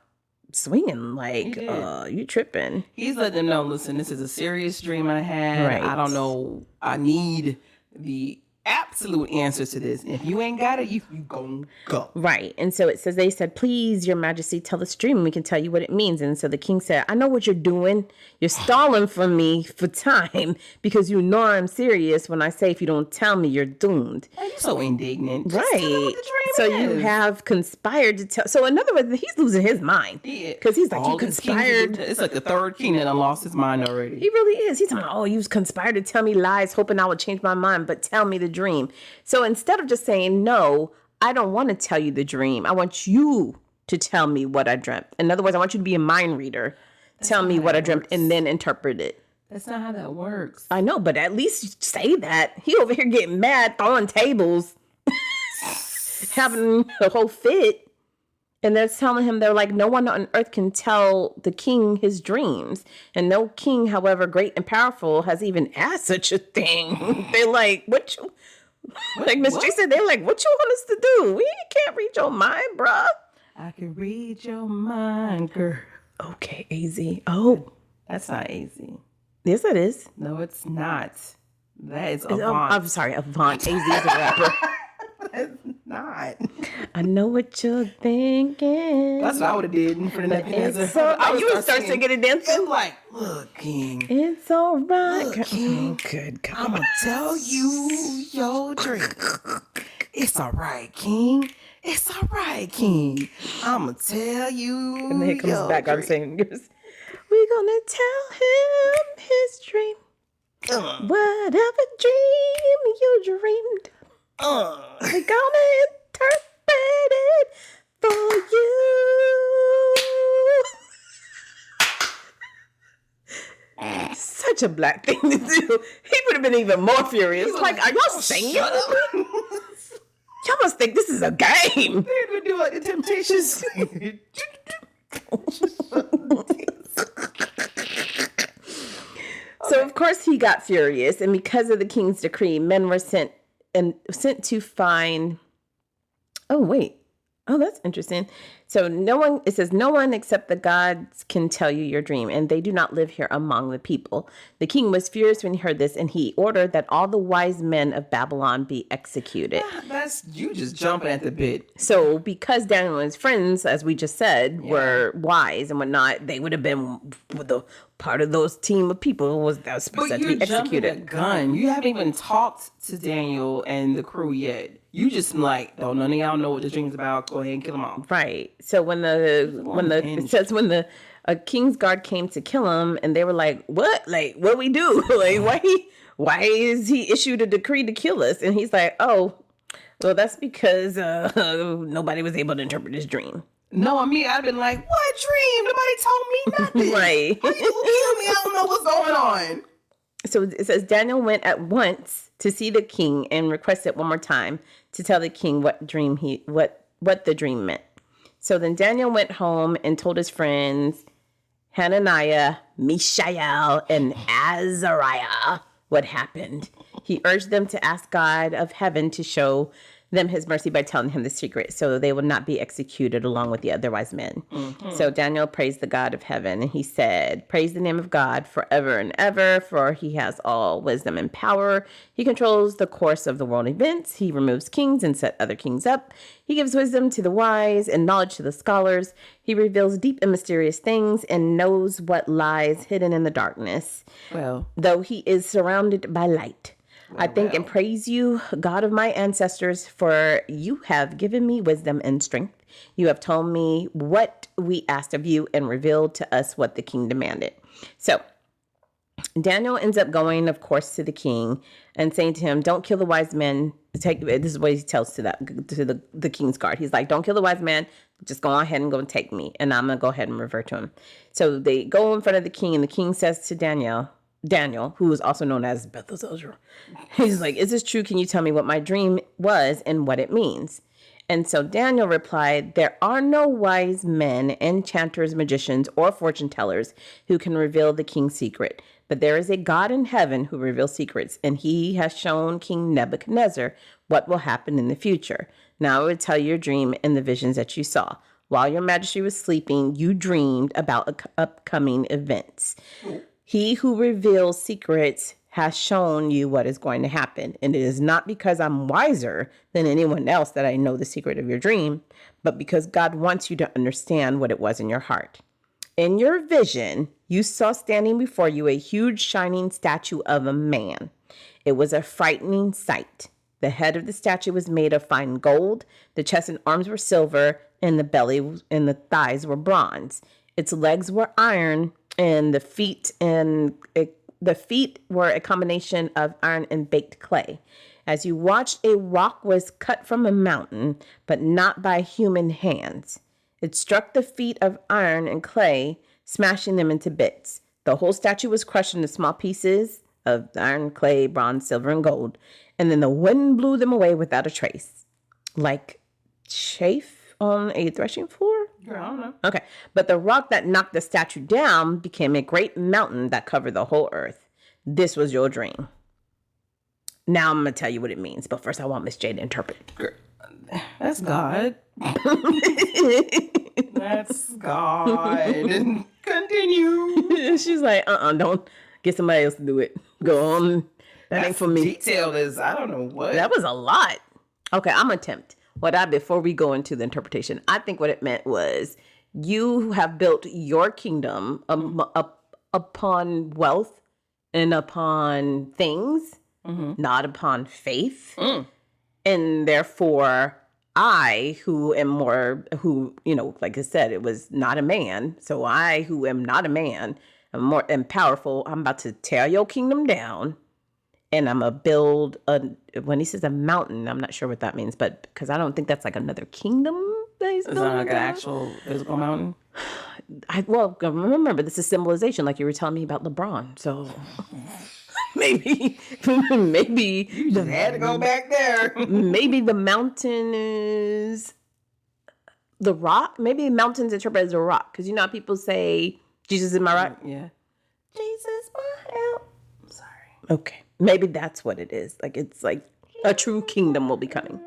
swinging like, you tripping. He's letting them know, listen, this is a serious dream I had. Right. I don't know. I need the absolute answers to this. If you ain't got it, you gon' go. Right. And so it says, they said, please, your majesty, tell us dream and we can tell you what it means. And so the king said, I know what you're doing. You're stalling for me for time because you know I'm serious when I say if you don't tell me, you're doomed. You're so indignant. Right. Just tell me what the dream so is. you have conspired to tell. So in other words, he's losing his mind. Yeah. Because he's like, All you these conspired. kings, it's like the third king that done lost his mind already. He really is. He's talking, oh, you conspired to tell me lies, hoping I would change my mind, but tell me the dream. So instead of just saying, no, I don't want to tell you the dream. I want you to tell me what I dreamt. In other words, I want you to be a mind reader. Tell me what I dreamt and then interpret it. That's not how that works. I know, but at least say that. He over here getting mad, throwing tables, having a whole fit. And they're telling him, they're like, no one on earth can tell the king his dreams. And no king, however great and powerful, has even asked such a thing. They're like, what you... Like Miss G said, they're like, what you want us to do? We can't read your mind, bruh. I can read your mind, girl. Okay, AZ. Oh. That's not AZ. Yes, it is. No, it's not. That is Oh, Avant. I'm sorry, Avant. AZ is a rapper. That's not. I know what you're thinking. That's what I would have did for the Nebuchadnezzar. It's so, you would start singing and dancing? I'm like, look, King. It's all right. Look, King. Good God. I'm going to tell you your dream. It's all right, King. It's all right, King. I'm going to tell you. And then it comes your back on dream. saying, we're going to tell him his dream. Whatever dream you dreamed. We're gonna interpret it for you. Such a black thing to do. He would have been even more furious. Like, are y'all singing? Shut up. Y'all must think this is a game. They would do like the Temptations. So of course he got furious, and because of the king's decree, men were sent to find. Oh wait. Oh, that's interesting. So it says, no one except the gods can tell you your dream, and they do not live here among the people. The king was furious when he heard this, and he ordered that all the wise men of Babylon be executed. That's you just jumping at the bit. So because Daniel and his friends, as we just said, were wise and whatnot, they would have been the part of those team of people that was supposed to be executed. The gun. You haven't even talked to Daniel and the crew yet. You just like, oh, none of y'all know what the dream's about. Go ahead and kill them all. Right. So when the king's guard came to kill him, and they were like, "What? Like, what we do? Like, why is he issued a decree to kill us?" And he's like, "Oh, well, that's because nobody was able to interpret his dream." No, I've been like, what dream? Nobody told me nothing. Right. How you kill me? I don't know what's going on. So it says Daniel went at once to see the king and requested one more time to tell the king what the dream meant. So then Daniel went home and told his friends Hananiah, Mishael, and Azariah what happened. He urged them to ask God of heaven to show them his mercy by telling him the secret, so they would not be executed along with the other wise men. Mm-hmm. So Daniel praised the God of heaven, and he said, "Praise the name of God forever and ever, for he has all wisdom and power. He controls the course of the world events. He removes kings and set other kings up. He gives wisdom to the wise and knowledge to the scholars. He reveals deep and mysterious things and knows what lies hidden in the darkness. Well, though he is surrounded by light. I thank and praise you, God of my ancestors, for you have given me wisdom and strength. You have told me what we asked of you and revealed to us what the king demanded." So Daniel ends up going, of course, to the king and saying to him, "Don't kill the wise men." This is what he tells to the king's guard. He's like, "Don't kill the wise man. Just go ahead and go and take me, and I'm going to go ahead and revert to him." So they go in front of the king, and the king says to Daniel, who is also known as Belteshazzar, he's like, "Is this true? Can you tell me what my dream was and what it means?" And so Daniel replied, "There are no wise men, enchanters, magicians, or fortune tellers who can reveal the king's secret. But there is a God in heaven who reveals secrets, and he has shown King Nebuchadnezzar what will happen in the future. Now I will tell you your dream and the visions that you saw. While your majesty was sleeping, you dreamed about upcoming events. He who reveals secrets has shown you what is going to happen. And it is not because I'm wiser than anyone else that I know the secret of your dream, but because God wants you to understand what it was in your heart. In your vision, you saw standing before you a huge shining statue of a man. It was a frightening sight. The head of the statue was made of fine gold, the chest and arms were silver, and the belly and the thighs were bronze. Its legs were iron, and the feet were a combination of iron and baked clay. As you watched, a rock was cut from a mountain, but not by human hands. It struck the feet of iron and clay, smashing them into bits. The whole statue was crushed into small pieces of iron, clay, bronze, silver, and gold, and then the wind blew them away without a trace, like chaff on a threshing floor? I don't know. Okay, but the rock that knocked the statue down became a great mountain that covered the whole earth. This was your dream. Now I'm going to tell you what it means, but first I want Miss J to interpret. That's God. That's God. Continue. She's like, don't get somebody else to do it. Go on. That ain't for me. Detailed as I don't know what. That was a lot. Okay, I'm gonna attempt. Before we go into the interpretation, I think what it meant was you have built your kingdom upon wealth and upon things, not upon faith. And therefore, I, who am like I said, it was not a man. So I, who am not a man, am powerful. I'm about to tear your kingdom down. And I'm going to build when he says a mountain, I'm not sure what that means, but because I don't think that's like another kingdom that he's building. Is that like an actual physical mountain? Remember, this is symbolization, like you were telling me about LeBron. So maybe You just had to go back there. Maybe the mountain is the rock. Maybe mountains interpreted as a rock. Because you know how people say, Jesus is my rock? Yeah. Jesus, my help. Sorry. Okay. Maybe that's what it is. Like, it's like a true kingdom will be coming.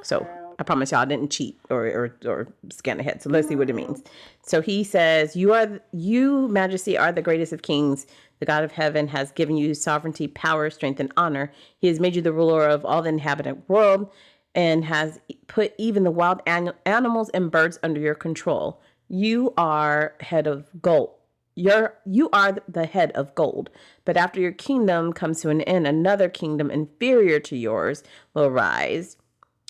So I promise y'all I didn't cheat or scan ahead. So let's see what it means. So he says, you, Majesty, are the greatest of kings. The God of heaven has given you sovereignty, power, strength, and honor. He has made you the ruler of all the inhabited world and has put even the wild animals and birds under your control. You are head of gold. You are the head of gold. But after your kingdom comes to an end, another kingdom inferior to yours will rise.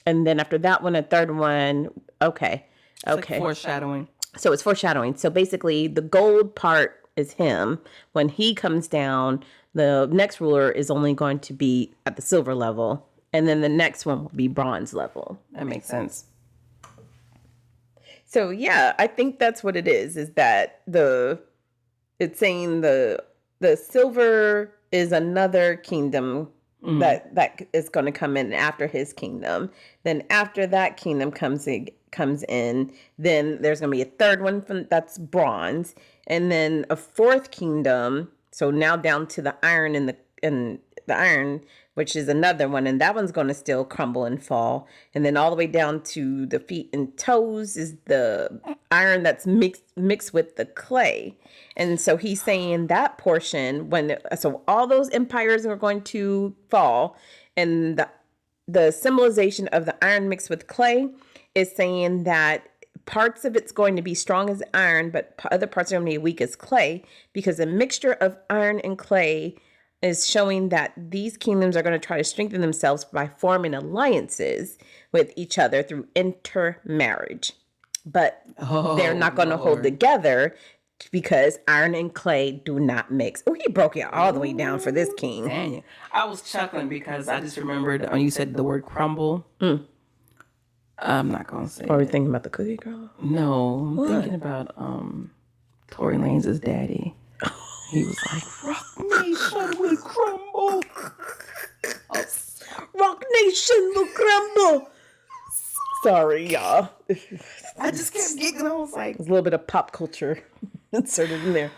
And then after that one, a third one. Okay. Like foreshadowing. So it's foreshadowing. So basically the gold part is him. When he comes down, the next ruler is only going to be at the silver level. And then the next one will be bronze level. That makes sense. So yeah, I think that's what it is that it's saying the silver is another kingdom that is going to come in after his kingdom. Then after that kingdom comes in, then there's going to be a third one that's bronze, and then a fourth kingdom. So now down to the iron and the iron, which is another one, and that one's going to still crumble and fall. And then all the way down to the feet and toes is the iron that's mixed with the clay. And so he's saying that portion, so all those empires are going to fall, and the symbolization of the iron mixed with clay is saying that parts of it's going to be strong as iron, but other parts are going to be weak as clay, because a mixture of iron and clay is showing that these kingdoms are going to try to strengthen themselves by forming alliances with each other through intermarriage. But they're not going to hold together because iron and clay do not mix. Oh, he broke it all the way down for this king. Dang. I was chuckling because I just remembered when you said the word crumble. I'm not going to say Are we thinking about the cookie girl? No, I'm thinking about Tory Lanez's daddy. He was like, Rock Nation will crumble. Rock Nation will crumble. Sorry, y'all. I just kept giggling. I was like, There's a little bit of pop culture inserted in there.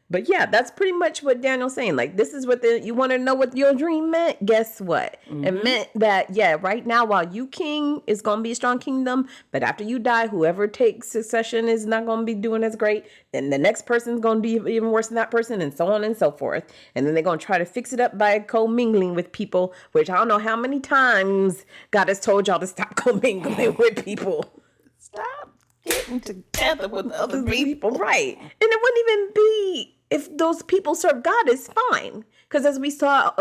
But yeah, that's pretty much what Daniel's saying. Like, this is what you want to know what your dream meant? Guess what? It meant that, right now, while you king, is going to be a strong kingdom. But after you die, whoever takes succession is not going to be doing as great. Then the next person's going to be even worse than that person, and so on and so forth. And then they're going to try to fix it up by commingling with people, which I don't know how many times God has told y'all to stop commingling with people. Stop getting together with other people. Right. And it wouldn't even be if those people serve God, is fine. Because as we saw,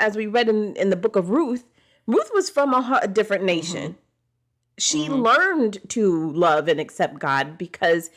as we read in the book of Ruth, Ruth was from a different nation. She learned to love and accept God because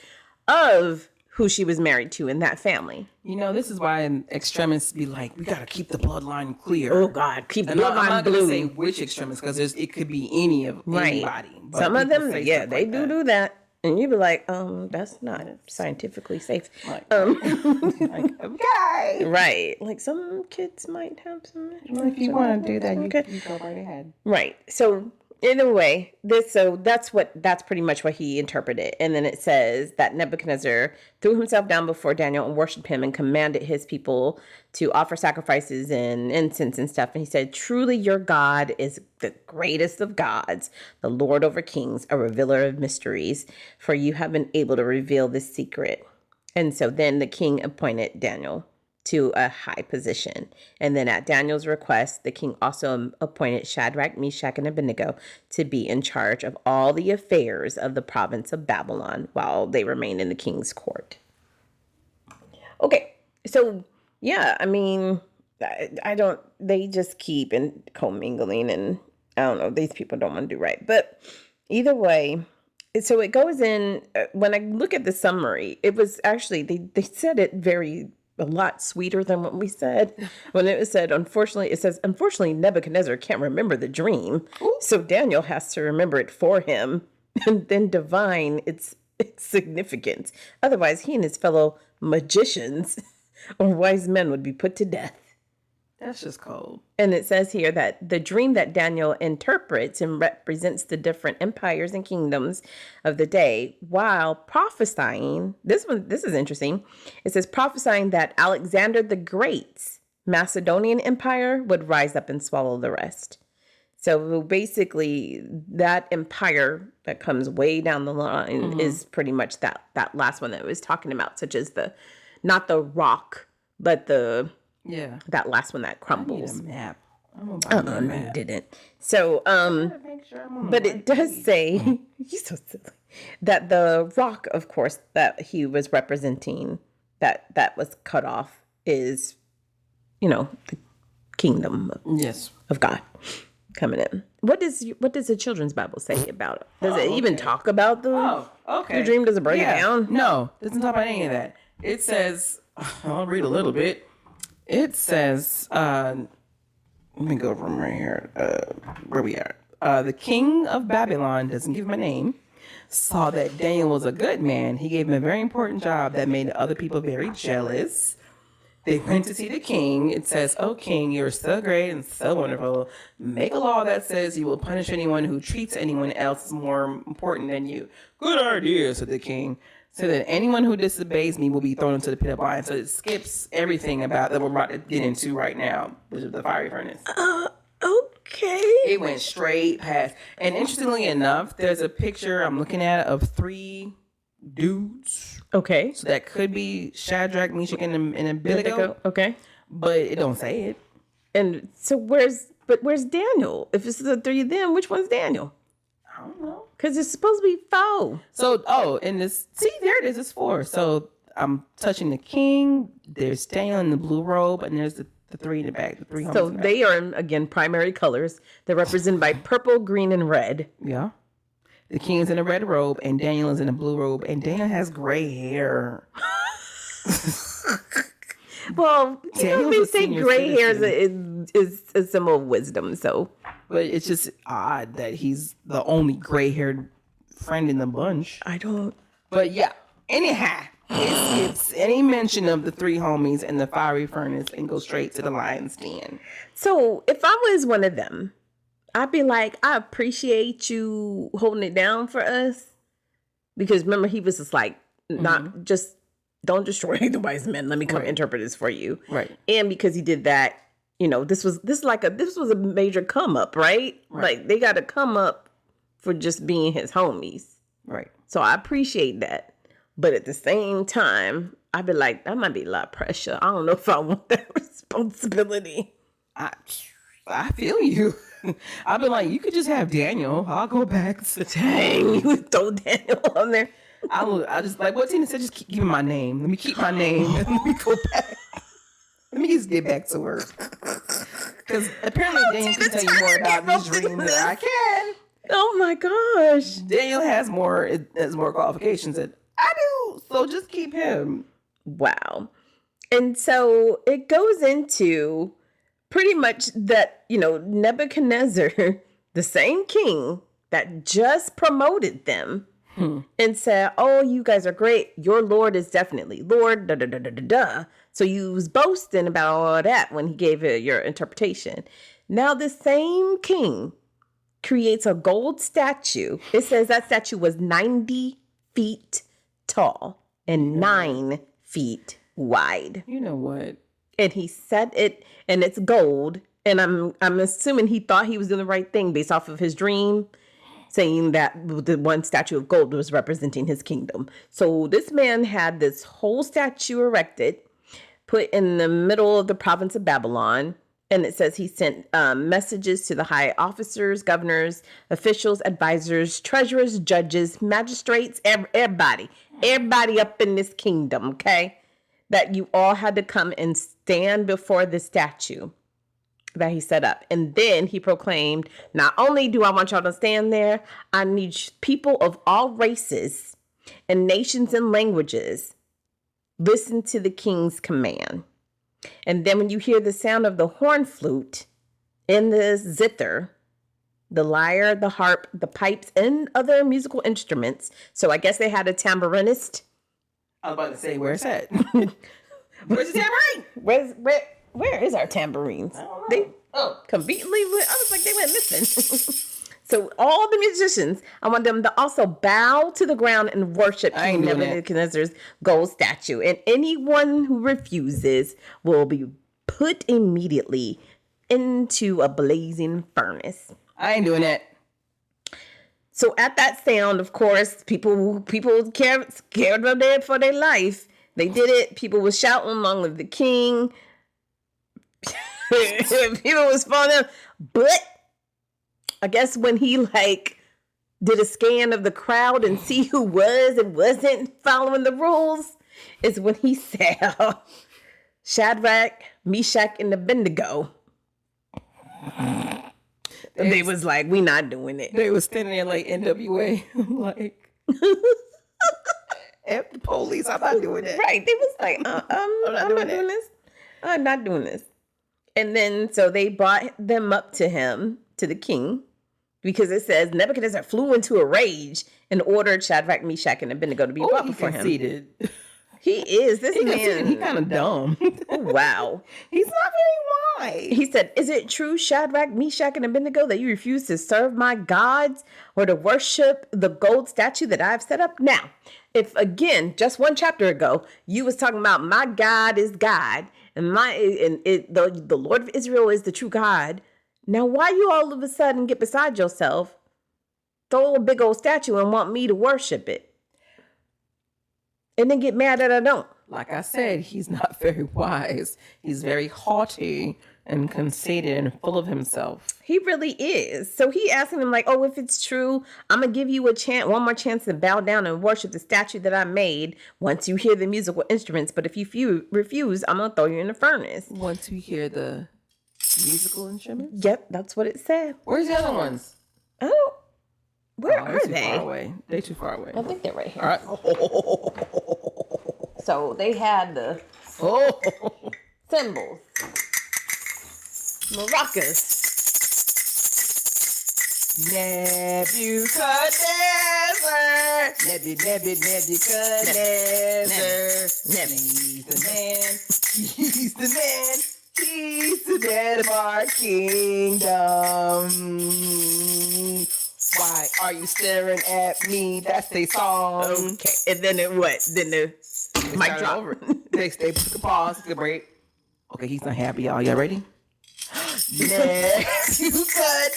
of who she was married to in that family. You know, this is why extremists be like, we got to keep the bloodline clear. Oh, God. Keep the bloodline blue. I'm not going to say which extremists, because it could be anybody. But some of them, they like do that. And you'd be like, that's not scientifically safe. Like, okay. Right. Like, some kids might have some. Well, if you want to do that, you go right ahead. Right. So, either way, that's pretty much what he interpreted. And then it says that Nebuchadnezzar threw himself down before Daniel and worshipped him and commanded his people to offer sacrifices and incense and stuff. And he said, truly your God is the greatest of gods, the Lord over kings, a revealer of mysteries, for you have been able to reveal this secret. And so then the king appointed Daniel to a high position. And then at Daniel's request, the king also appointed Shadrach, Meshach, and Abednego to be in charge of all the affairs of the province of Babylon while they remained in the king's court. Okay, so yeah, I mean, they just keep commingling, and I don't know, these people don't want to do right. But either way, so it goes in, when I look at the summary, it was actually, they said it a lot sweeter than what we said when it was said, unfortunately, Nebuchadnezzar can't remember the dream. Ooh. So Daniel has to remember it for him and then divine its significance. Otherwise, he and his fellow magicians or wise men would be put to death. That's just cold. And it says here that the dream that Daniel interprets and represents the different empires and kingdoms of the day, while prophesying, this is interesting. It says prophesying that Alexander the Great's Macedonian Empire would rise up and swallow the rest. So basically, that empire that comes way down the line is pretty much that last one that I was talking about, such as not the rock, but that last one that crumbles. I need a map. I'm gonna buy a map. Didn't. So, but it does say, he's so silly, that the rock, of course, that he was representing, that was cut off, is, the kingdom of God coming in. What does the children's Bible say about it? Does it even talk about the dream? Does it break it down? No, it doesn't talk about any of that. It says, I'll read a little bit. It says, let me go from right here, where we are. The king of Babylon, doesn't give him a name, saw that Daniel was a good man. He gave him a very important job that made other people very jealous. They went to see the king. It says, "Oh, king, you're so great and so wonderful. Make a law that says you will punish anyone who treats anyone else more important than you." "Good idea," said the king. "So that anyone who disobeys me will be thrown into the pit of lions." So it skips everything about that we're about to get into right now, which is the fiery furnace. Okay. It went straight past. And interestingly enough, there's a picture I'm looking at of 3 dudes. Okay. So that could be Shadrach, Meshach, and Abednego. Okay. But it don't say it. And so where's Daniel? If it's the 3 of them, which one's Daniel? I don't know. Because it's supposed to be 4. So, and this, see, there it is. It's 4. So I'm touching the king. There's Daniel in the blue robe, and there's the 3 in the back. The 3 homies. So they are, again, primary colors. They're represented by purple, green, and red. Yeah. The king is in a red robe, and Daniel is in a blue robe, and Daniel has gray hair. Well, they say gray hair is a symbol of wisdom, so. But it's just odd that he's the only gray-haired friend in the bunch. I don't. But yeah, anyhow, it skips any mention of the 3 homies and the fiery furnace and goes straight to the lion's den. So if I was one of them, I'd be like, I appreciate you holding it down for us. Because remember, he was just like, not just don't destroy the wise men. Let me come interpret this for you. Right. And because he did that, this was a major come up, right? Like they got to come up for just being his homies. Right. So I appreciate that. But at the same time, I'd be like, that might be a lot of pressure. I don't know if I want that responsibility. I feel you. I've been like, you could just have Daniel. I'll go back to Dang, you throw Daniel on there. I just like what Tina said. Just keep giving my name. Let me keep my name. And let me go back. Let me just get back to work. Because apparently Daniel can tell you more about these dreams than I can. Oh my gosh. Daniel has more qualifications than I do. So just keep him. Wow. And so it goes into pretty much that, Nebuchadnezzar, the same king that just promoted them and said, oh, you guys are great. Your Lord is definitely Lord. Da, da, da, da, da, da. So you was boasting about all of that when he gave your interpretation. Now the same king creates a gold statue. It says that statue was 90 feet tall and 9 feet wide. You know what? And he set it, and it's gold. And I'm assuming he thought he was doing the right thing based off of his dream, saying that the one statue of gold was representing his kingdom. So this man had this whole statue erected, put in the middle of the province of Babylon. And it says he sent messages to the high officers, governors, officials, advisors, treasurers, judges, magistrates, everybody up in this kingdom, okay? That you all had to come and stand before the statue that he set up. And then he proclaimed, not only do I want y'all to stand there, I need people of all races and nations and languages listen to the king's command. And then when you hear the sound of the horn flute and the zither, the lyre, the harp, the pipes, and other musical instruments. So I guess they had a tambourinist. I was about to say, where's that? Where's the tambourine? Where is our tambourines? They conveniently, I was like, they went missing. So all the musicians, I want them to also bow to the ground and worship King Nebuchadnezzar's gold statue. And anyone who refuses will be put immediately into a blazing furnace. I ain't doing that. So at that sound, of course, people scared for their life. They did it. People were shouting along with the king. People was falling. But I guess when he did a scan of the crowd and see who was and wasn't following the rules, is when he said, Shadrach, Meshach, and Abednego. They was like, we not doing it. They was standing there like NWA. Like, F the police, I'm not doing it. Right. They was like, I'm not doing this. I'm not doing this. And then, so they brought them up to him, to the king, because it says Nebuchadnezzar flew into a rage and ordered Shadrach, Meshach, and Abednego to be brought before him. He is. This man. He kind of dumb. Oh, wow. He's not very wise. He said, is it true, Shadrach, Meshach, and Abednego, that you refuse to serve my gods or to worship the gold statue that I've set up? Now, if, again, just one chapter ago, you was talking about my God is God and the Lord of Israel is the true God. Now, why you all of a sudden get beside yourself, throw a big old statue and want me to worship it? And then get mad that I don't. Like I said, he's not very wise. He's very haughty and conceited and full of himself. He really is. So he asking him like, oh, if it's true, I'm going to give you one more chance to bow down and worship the statue that I made once you hear the musical instruments. But if you refuse, I'm going to throw you in the furnace. Once you hear the musical instruments? Yep, that's what it said. Where's the other ones? Oh, where are they? Far away. They're too far away. I think they're right here. All right. So they had the cymbals, maracas. Nebuchadnezzar. He's the man. He's the man. He's the man of our kingdom. Why are you staring at me? That's the song. Okay, and then it what? Then the Okay, Mic start it drop. over. They put the pause, take a break. Okay, he's not happy, y'all. Y'all ready? Yes, you could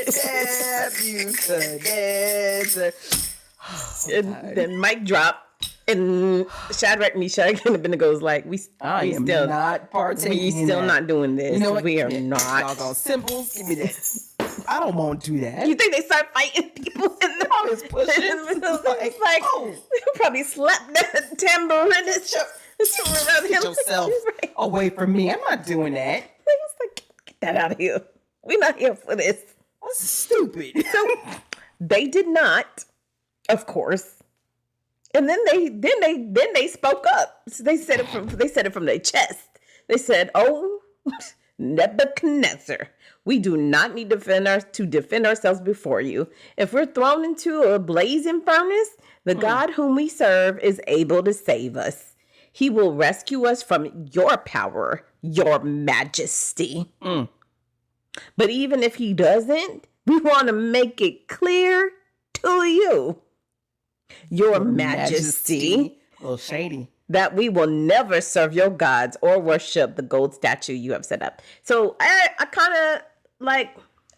dance, you could dance. And then mic drop. And Shadrach, Meshach, and Abednego is like, we still not partaking. We in still that. not doing this. You know what? We are Yeah, not. Doggone symbols. Give me that. I don't want to do that. You think they start fighting people in the Always pushing. It's like, oh. they probably slapped that tambourine and Get yourself away from me. I'm not doing that. It's like, get that out of here. We're not here for this. That's stupid. So they did not, of course. And then they spoke up. So they said it from their chest. They said, "Oh, Nebuchadnezzar, we do not need to defend ourselves before you. If we're thrown into a blazing furnace, the God whom we serve is able to save us. He will rescue us from your power, your majesty. But even if he doesn't, we want to make it clear to you, your majesty, a little shady, that we will never serve your gods or worship the gold statue you have set up." So I kind of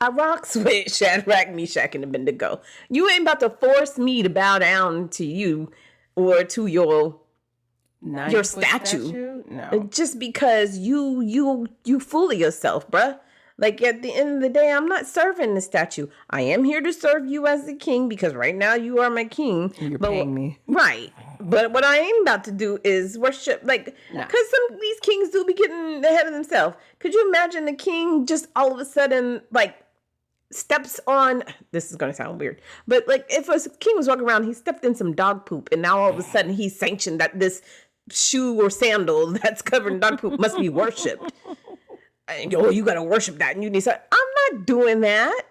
I rocks with Shadrach, Meshach, and Abednego. You ain't about to force me to bow down to you or to your statue. No. Just because you fool yourself, bruh. Like, at the end of the day, I'm not serving the statue. I am here to serve you as the king because right now you are my king. You're paying me. Right. But what I am about to do is worship, because some of these kings do be getting ahead of themselves. Could you imagine the king just all of a sudden, steps on, this is going to sound weird, but if a king was walking around, he stepped in some dog poop, and now all of a sudden he's sanctioned that this shoe or sandal that's covered in dog poop must be worshipped. You gotta worship that, and you need. I'm not doing that.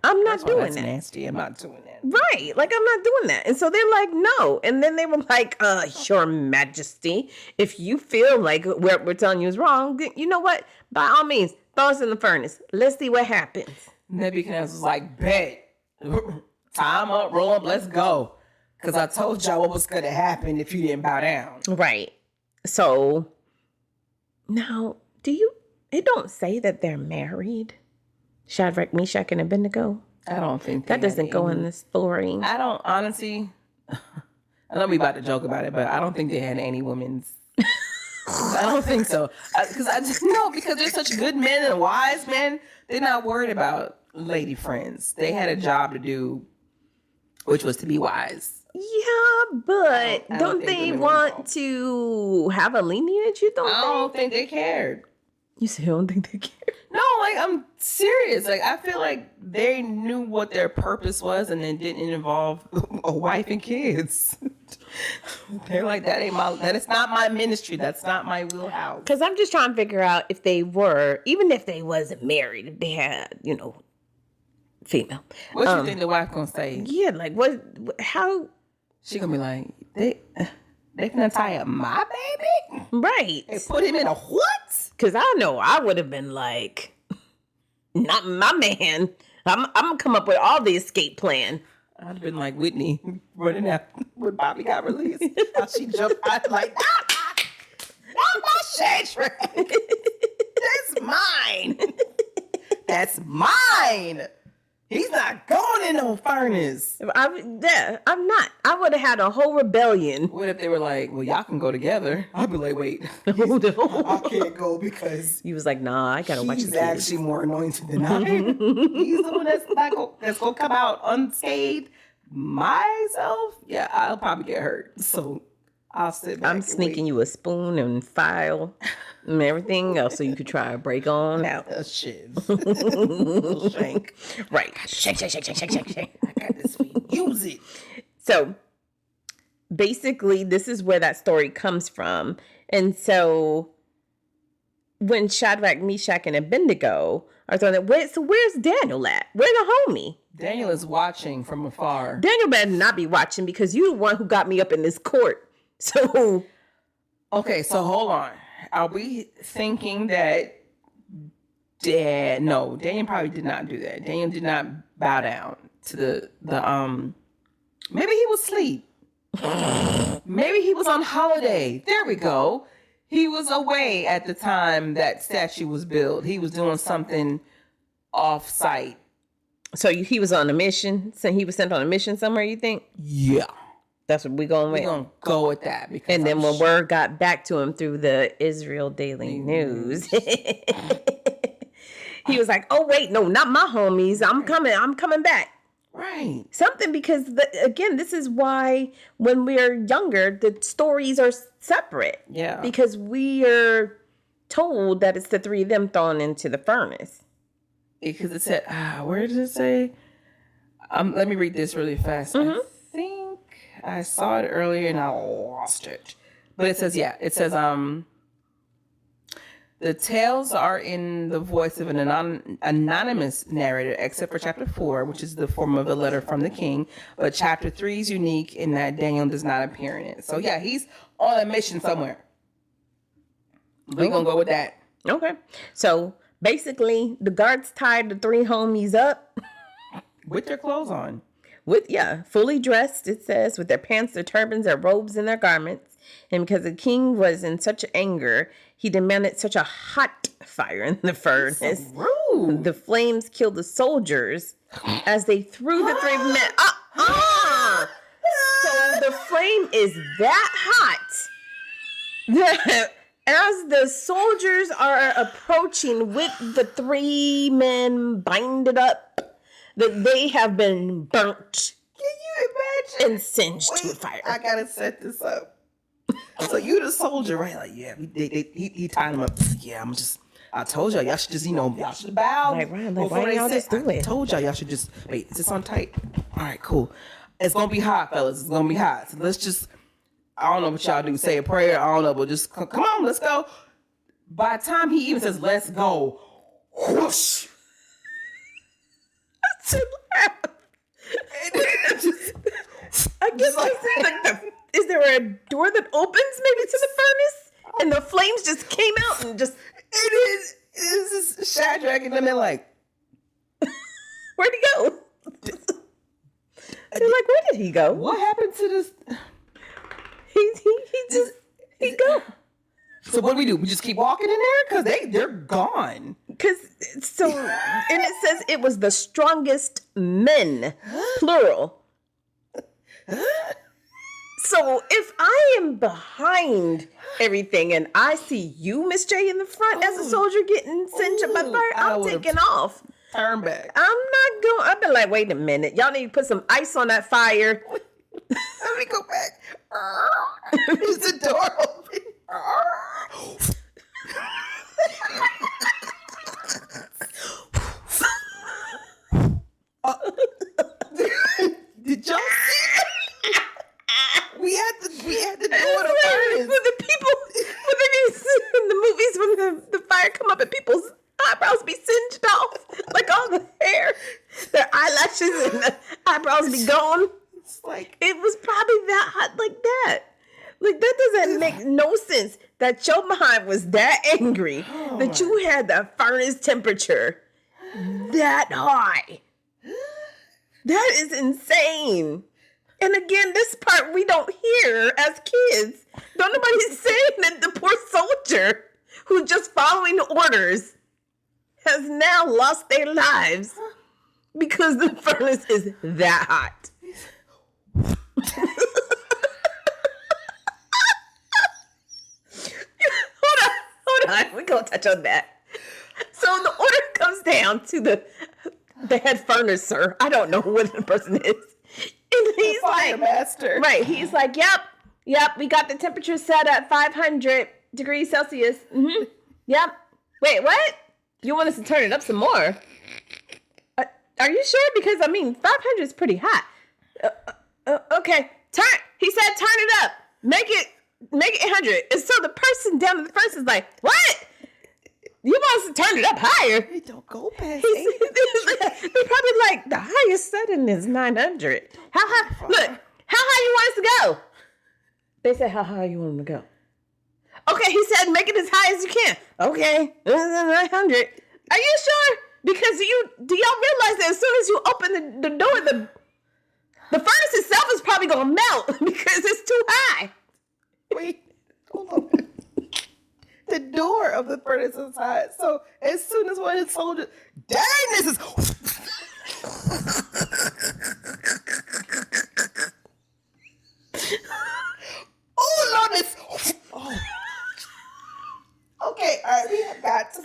I'm not doing that. That's nasty. I'm not doing that. Right, I'm not doing that. And so they're like, no. And then they were like, Your Majesty, if you feel like what we're telling you is wrong, then you know what? By all means, throw us in the furnace. Let's see what happens. Nebuchadnezzar was like, bet. Time up, roll up, let's go. Because I told y'all what was going to happen if you didn't bow down. Right. So now, it don't say that they're married? Shadrach, Meshach, and Abednego? I don't think that doesn't go in the story. I don't, honestly, I know we about to joke about it, but I don't think they had any women's. I don't think so. Because they're such good men and wise men. They're not worried about lady friends. They had a job to do, which was to be wise. Yeah, but don't they want to have a lineage? I don't think they cared. You say, I don't think they cared? No, I'm serious. I feel like they knew what their purpose was and then didn't involve a wife and kids. They're like, that is not my ministry. That's not my wheelhouse. Because I'm just trying to figure out if they were, even if they wasn't married, if they had, female. What you think the wife gonna say? Yeah, how? She gonna be like, they finna tie up my baby? Right. They put him in a what? Because I know I would have been like, not my man. I'm gonna come up with all the escape plan. I'd have been like Whitney running out when Bobby got released. How she jumped out like, not my Shadrach. That's mine. That's mine. He's not going in no furnace. I'm not. I would have had a whole rebellion. What if they were like, well, y'all can go together? I'd be like, wait, I can't go because he was like, nah, I gotta watch the kids. He's actually more anointed than I am. He's the one that's gonna come out unscathed. Myself, yeah, I'll probably get hurt. So I'll sit back. I'm sneaking you a spoon and file and everything else so you could try to break on out. A shiv. Shank. Right. Shake. I got this for you. Use it. So basically, this is where that story comes from. And so when Shadrach, Meshach, and Abednego are thrown out, so where's Daniel at? Where's the homie? Daniel is watching from afar. Daniel better not be watching because you're the one who got me up in this court. So, okay, so hold on. Are we thinking that Daniel probably did not do that. Daniel did not bow down to the maybe he was asleep. Maybe he was on holiday. There we go. He was away at the time that statue was built. He was doing something off-site. So he was on a mission? So he was sent on a mission somewhere, you think? Yeah. That's what we're going with? We're going to go with that. Because and then when word got back to him through the Israel Daily News, he was like, oh, wait, no, not my homies. I'm coming back. Right. Something because, again, this is why when we're younger, the stories are separate. Yeah. Because we are told that it's the three of them thrown into the furnace. Because it said, where did it say? Let me read this really fast. I think I saw it earlier and I lost it. But it says, the tales are in the voice of an anonymous narrator, except for chapter 4, which is the form of a letter from the king. But chapter 3 is unique in that Daniel does not appear in it. So yeah, he's on a mission somewhere. We're going to go with that. Okay. So basically, the guards tied the three homies up. With their clothes on. Fully dressed, it says, with their pants, their turbans, their robes, and their garments. And because the king was in such anger, he demanded such a hot fire in the furnace. So rude. The flames killed the soldiers as they threw the three men. So the flame is that hot that as the soldiers are approaching with the three men binded up, that they have been burnt. Can you imagine? And singed to fire. I gotta set this up. So you the soldier, right? Like, yeah, he tied him up. Yeah, I told y'all should just, y'all should bow. Like, why y'all just do it? I told y'all should just, wait, is this on tight? All right, cool. It's gonna be hot, fellas. It's gonna be hot. So let's just, I don't know what y'all do. Say a prayer. I don't know, but just come on, let's go. By the time he even says, let's go, whoosh. I guess is there a door that opens maybe to the furnace and the flames just came out and just it's just Shadrach and then like where'd he go? They're like, where did he go? What happened to this? He go. So what do? We just keep walking in there because they're gone. And it says it was the strongest men, plural. So if I am behind everything and I see you, Miss J, in the front as a soldier getting singed up by fire, I'm taking off. Turn back. I'm not going. I've been like, wait a minute. Y'all need to put some ice on that fire. Let me go back. Is the door open? Did y'all see it? We had to do it first. For the people, in the movies when the fire come up and people's eyebrows be singed off, like all the hair, their eyelashes and the eyebrows be gone. It's like it was probably that hot like that. Like that doesn't make no sense. That your behind was that angry that you had the furnace temperature that high. That is insane. And again, this part we don't hear as kids. Don't nobody saying that the poor soldier who's just following orders has now lost their lives because the furnace is that hot. Hold on. We're going to touch on that. So the order comes down to the head furnacer. I don't know who the person is. And he's like, master. Right. He's like, yep. We got the temperature set at 500 degrees Celsius. Mm-hmm. Yep. Wait, what? You want us to turn it up some more? Are you sure? Because 500 is pretty hot. Okay. He said, turn it up. Make it 800. And so the person down in the first is like, what? You want us to turn it up higher? It don't go past 800. They're probably like, the highest setting is 900. How high? Look, how high you want us to go? They said, how high you want them to go? Okay, he said, make it as high as you can. Okay, 900. Are you sure? Because do y'all realize that as soon as you open the door, the furnace itself is probably probably gonna melt because it's too high. Wait, hold on. The door of the furnace is hot. So as soon as one of the soldiers, dang, this is. Oh, Lord, this. Oh. Okay, all right, we have got to.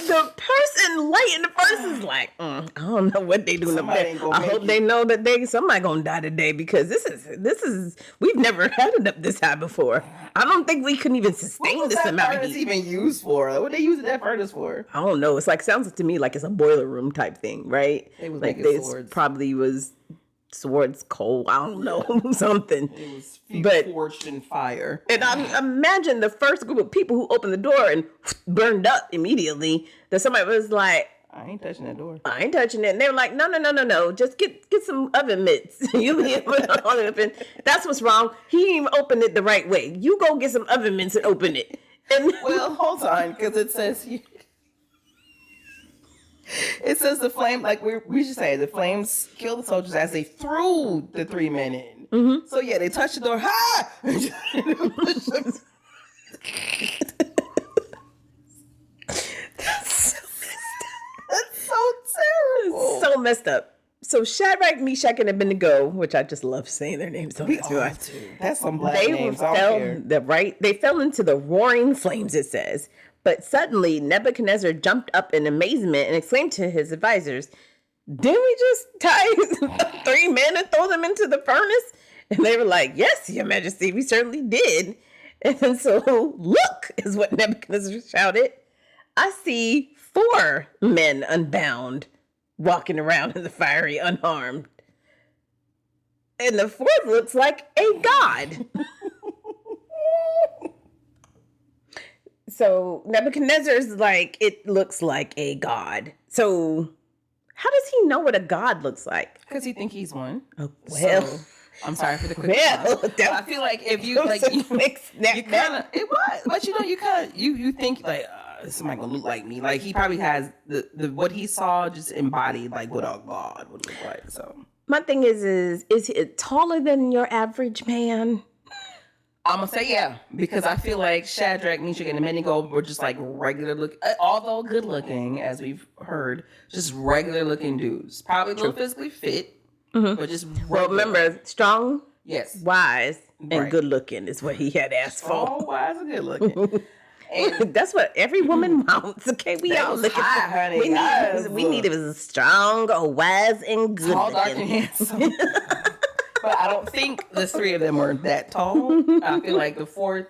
The person lighting the furnace is like, I don't know what they doing up there. I hope they know that somebody gonna die today because this is we've never had it up this high before. I don't think we couldn't even sustain this amount of heat. What was even used for? What they using that furnace for? I don't know. It's like sounds to me like it's a boiler room type thing, right? They was like making swords. Probably was swords, coal. I don't know, something. It was forged in fire. And I imagine the first group of people who opened the door and burned up immediately. That somebody was like, I ain't touching that door. I ain't touching it. And they were like, no. Just get some oven mitts. You leave it on open. That's what's wrong. He didn't even open it the right way. You go get some oven mitts and open it. And well, hold on, because it says the flame, like we should say, the flames killed the soldiers as they threw the 3 men in. Mm-hmm. So yeah, they touched the door. Ha! That's so terrible. So messed up. So Shadrach, Meshach, and Abednego, which I just love saying their names. That's some black names. They fell into the roaring flames, it says. But suddenly Nebuchadnezzar jumped up in amazement and exclaimed to his advisors, didn't we just tie 3 men and throw them into the furnace? And they were like, yes, your majesty, we certainly did. And so, look, is what Nebuchadnezzar shouted. I see 4 men unbound, walking around in the fiery unharmed. And the 4th looks like a god. So Nebuchadnezzar's like, it looks like a god. So how does he know what a god looks like? Because he think he's one. Oh, well. So, I'm sorry for the quick. Well, I feel like if you like, you kind of it was, but you kind of you think like somebody gonna look like me. Like he probably has the what he saw just embodied like what a god would look like. So my thing is he taller than your average man? I'm gonna say yeah, because I feel like Shadrach, Meshach, and Abednego were just like regular look, although good looking, as we've heard, just regular looking dudes. Probably a little physically fit, but just regular. Well, remember, strong, yes, wise, and good looking is what he had asked for. Strong, wise, and good looking. And that's what every woman wants. Okay, we all looking for. Honey, we need it was strong, or wise, and good tall, looking. dark, and handsome. But I don't think the 3 of them were that tall. I feel like the 4th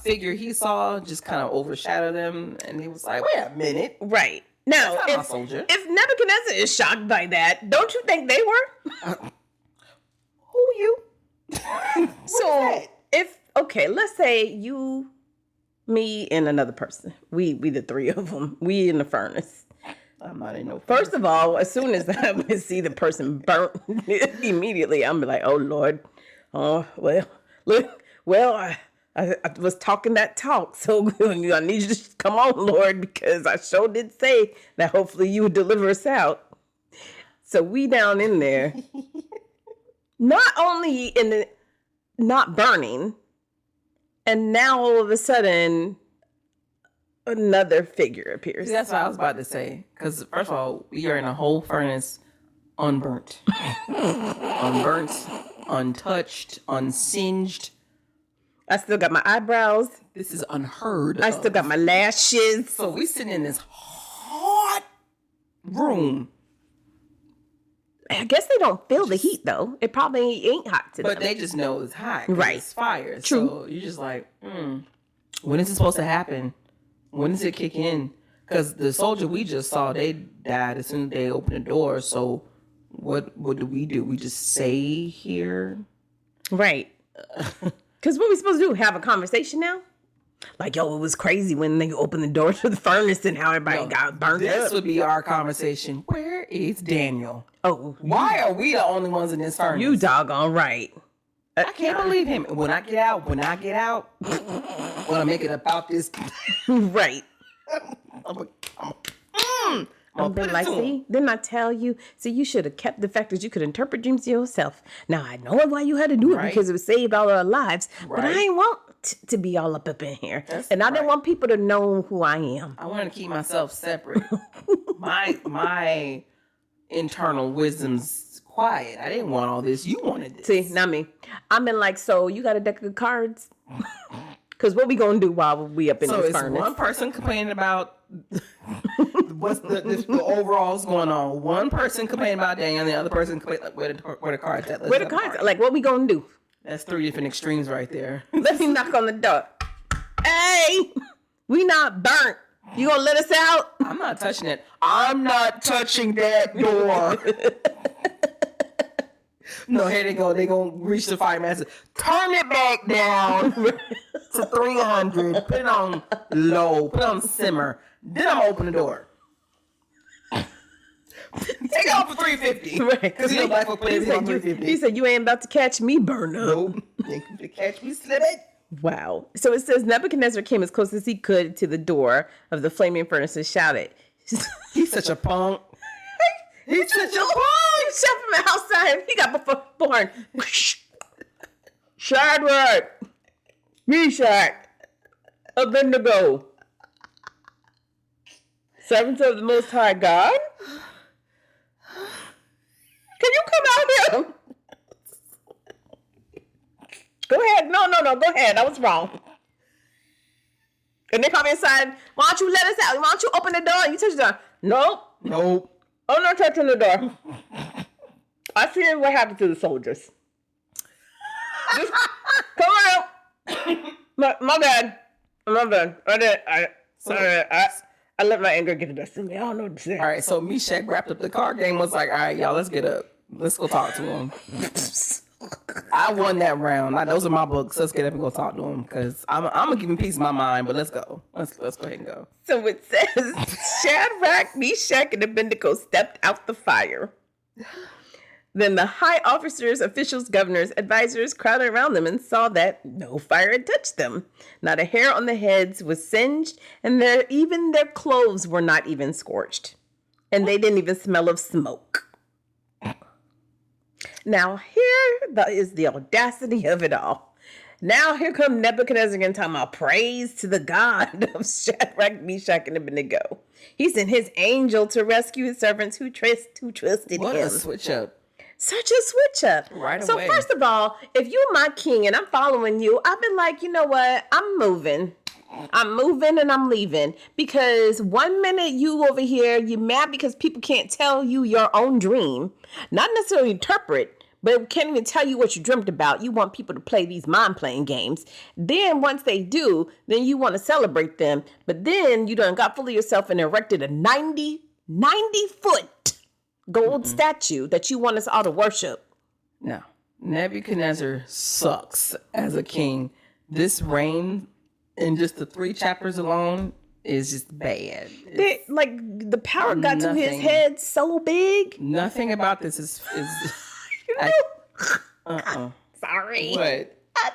figure he saw just kind of overshadowed them, and he was like, "Wait a minute, right now, if Nebuchadnezzar is shocked by that, don't you think they were? Who are you? So let's say you, me, and another person. We the 3 of them. We in the furnace. I'm not in no. First of all, as soon as I would see the person burnt, immediately I'm like, "Oh Lord, oh well, I was talking that talk, so I need you to come on, Lord, because I sure did say that. Hopefully, you would deliver us out." So we down in there, not only not burning, and now all of a sudden, another figure appears. See, that's what I was about to say. Because first of all, we are in a whole furnace, unburnt, untouched, unsinged. I still got my eyebrows. This is unheard I still got my lashes. So we sitting in this hot room. I guess they don't feel the heat though. It probably ain't hot to them. But they just know it's hot. Right. It's fire. True. So you're just like, when is it supposed to happen? When does it kick in? Because the soldier we just saw, they died as soon as they opened the door. So what do? We just stay here? Right. Because what we supposed to do? Have a conversation now? Like, yo, it was crazy when they opened the door to the furnace and how everybody got burned up. This would be our conversation. Where is Daniel? Oh. Why are we the only ones in this furnace? You doggone right. I can't believe him. When I get out, when I make it about this. Right. I'm been like, see, didn't I tell you? See, you should have kept the fact that you could interpret dreams yourself. Now, I know why you had to do it because it would save all our lives, but I ain't want to be all up in here. And I didn't want people to know who I am. I want to keep myself separate. my internal wisdom's quiet. I didn't want all this. You wanted this. See, not me. I'm in like, so you got a deck of cards? Because what we going to do while we up in this furnace? So it's one person complaining about what's the overall's going on. One person complaining about Daniel, and the other person complaining where the cards at. Where the cards at? Like, what we going to do? That's 3 different extremes right there. Let me knock on the door. Hey, we not burnt. You gonna let us out? I'm not touching it. I'm not touching that door. No, here they go. They gonna reach the fireman. Turn it back down to 300. Put it on low. Put it on simmer. Then I'm gonna open the door. Take it off for 350. Right. Because you know black folk play on 350. He said you ain't about to catch me burn up. Nope. You ain't gonna catch me slipping. Wow. So it says Nebuchadnezzar came as close as he could to the door of the flaming furnace and shouted. He's such a punk. He's such a punk. He shot from outside. He got born. Shadrach, Meshach, Abednego, servants of the Most High God. Can you come out here? Go ahead. No. Go ahead. I was wrong. And they come inside. Why don't you let us out? Why don't you open the door? You touch the door. Nope. I'm not touching the door. I see what happened to the soldiers. Just come out. My bad. I let my anger get the best of me. I don't know what to say. All right, so Meshach wrapped up the card game. Was like, all right, y'all, let's get up. Let's go talk to him. I won that round. Those are my books. Let's get up and go talk to him because I'm gonna give him peace of my mind. But let's go. Let's go ahead and go. So it says Shadrach, Meshach, and Abednego stepped out the fire. Then the high officers, officials, governors, advisors crowded around them and saw that no fire had touched them. Not a hair on their heads was singed, and even their clothes were not even scorched. And they didn't even smell of smoke. Now, here is the audacity of it all. Now, here come Nebuchadnezzar and talking about praise to the God of Shadrach, Meshach, and Abednego. He sent his angel to rescue his servants who trusted him. What a switch up. Such a switch up. Right away. So first of all, if you're my king and I'm following you, I've been like, you know what? I'm moving and I'm leaving. Because one minute you over here, you're mad because people can't tell you your own dream. Not necessarily interpret, but can't even tell you what you dreamt about. You want people to play these mind-playing games. Then once they do, then you want to celebrate them. But then you done got full of yourself and erected a 90-foot gold statue that you want us all to worship. No. Nebuchadnezzar sucks as a king. This reign in just the 3 chapters alone is just bad. The power got to his head so big. Nothing about this is Sorry. What? I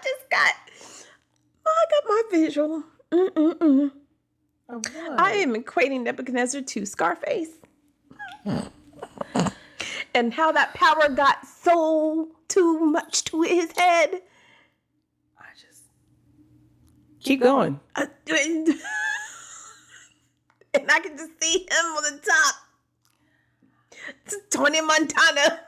got my visual. Oh, I am equating Nebuchadnezzar to Scarface. And how that power got so too much to his head. I just keep going. And I can just see him on the top. It's Tony Montana.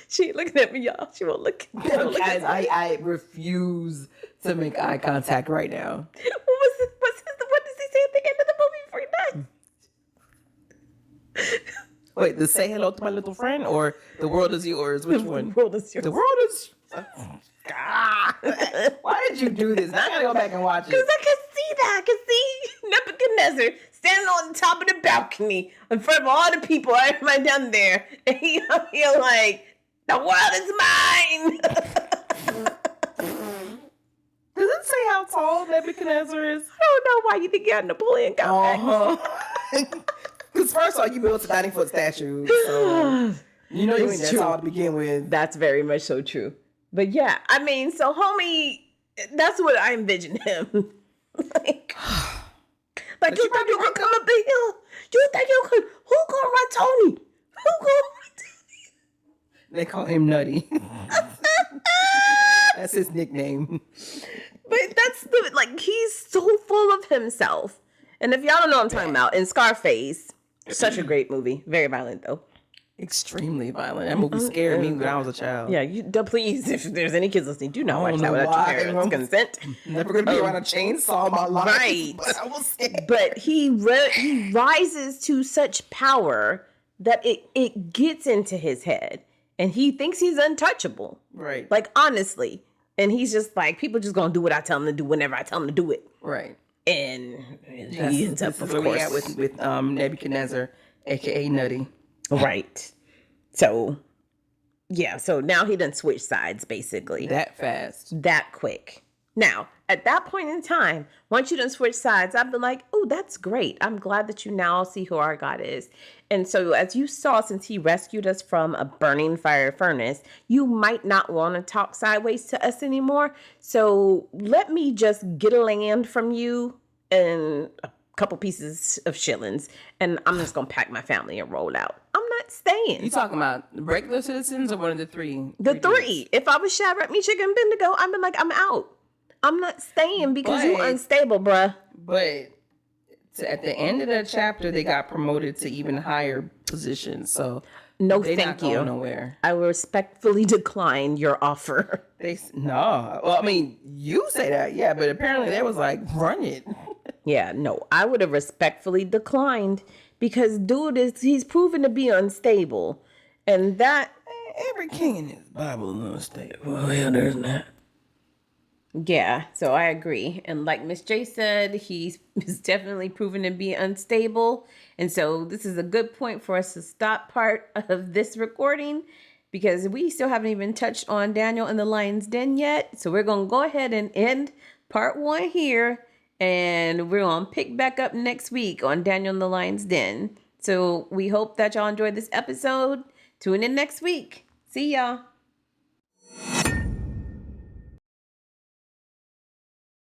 She ain't looking at me, y'all. She won't look at me. Guys, I refuse to make eye contact right now. What does he say at the end of the movie before he dies? Wait, the say hello to my little friend or the world is yours? Which one? The world is yours. The world is... Why did you do this? Now I gotta go back and watch it. Because I can see that. I can see Nebuchadnezzar standing on the top of the balcony in front of all the people, everybody down there. And he like, the world is mine. Does it say how tall Nebuchadnezzar is? I don't know why you think you had Napoleon got back. Because first of all, you built a 90-foot statue, so you know you ain't that tall to begin with. That's very much so true. But yeah, I mean, so homie, that's what I envision him. Like, you thought you could come up the hill? You think you could? Who gonna run Tony? Who gonna run Tony? They call him Nutty. That's his nickname. But that's he's so full of himself. And if y'all don't know what I'm talking about, in Scarface, such a great movie. Very violent, though. Extremely violent. That movie scared me when I was a child. Yeah, please, if there's any kids listening, do not watch that without your parents' consent. Never gonna be around a chainsaw in my life. Right. But I was scared. But he rises to such power that it gets into his head. And he thinks he's untouchable. Right. Like, honestly. And he's just like, people just gonna do what I tell them to do whenever I tell them to do it. Right. And he ends up, of course, with Nebuchadnezzar, aka Nutty. Right. So, yeah. So now he done switch sides, basically. That fast. That quick. Now, at that point in time, once you done switch sides, I've been like, oh, that's great. I'm glad that you now see who our God is. And so as you saw, since he rescued us from a burning fire furnace, you might not want to talk sideways to us anymore. So let me just get a land from you and a couple pieces of shillings, and I'm just going to pack my family and roll out. I'm not staying. You talking about regular citizens or one of the three? The three. If I was Shadrach, Meshach, and Abednego, I'd been like, I'm out. I'm not staying because you're unstable, bruh. But at the end of the chapter, they got promoted to even higher positions. So no, they're thank not you. going nowhere. I respectfully decline your offer. No. Well, I mean, you say that, yeah, but apparently they was like, run it. Yeah, no, I would have respectfully declined because he's proven to be unstable. And that... Every king in his Bible is unstable. Well, yeah, there's that. Yeah, so I agree. And like Miss J said, he's definitely proven to be unstable. And so this is a good point for us to stop part of this recording because we still haven't even touched on Daniel in the Lion's Den yet. So we're going to go ahead and end part 1 here. And we're going to pick back up next week on Daniel in the Lion's Den. So we hope that y'all enjoyed this episode. Tune in next week. See y'all.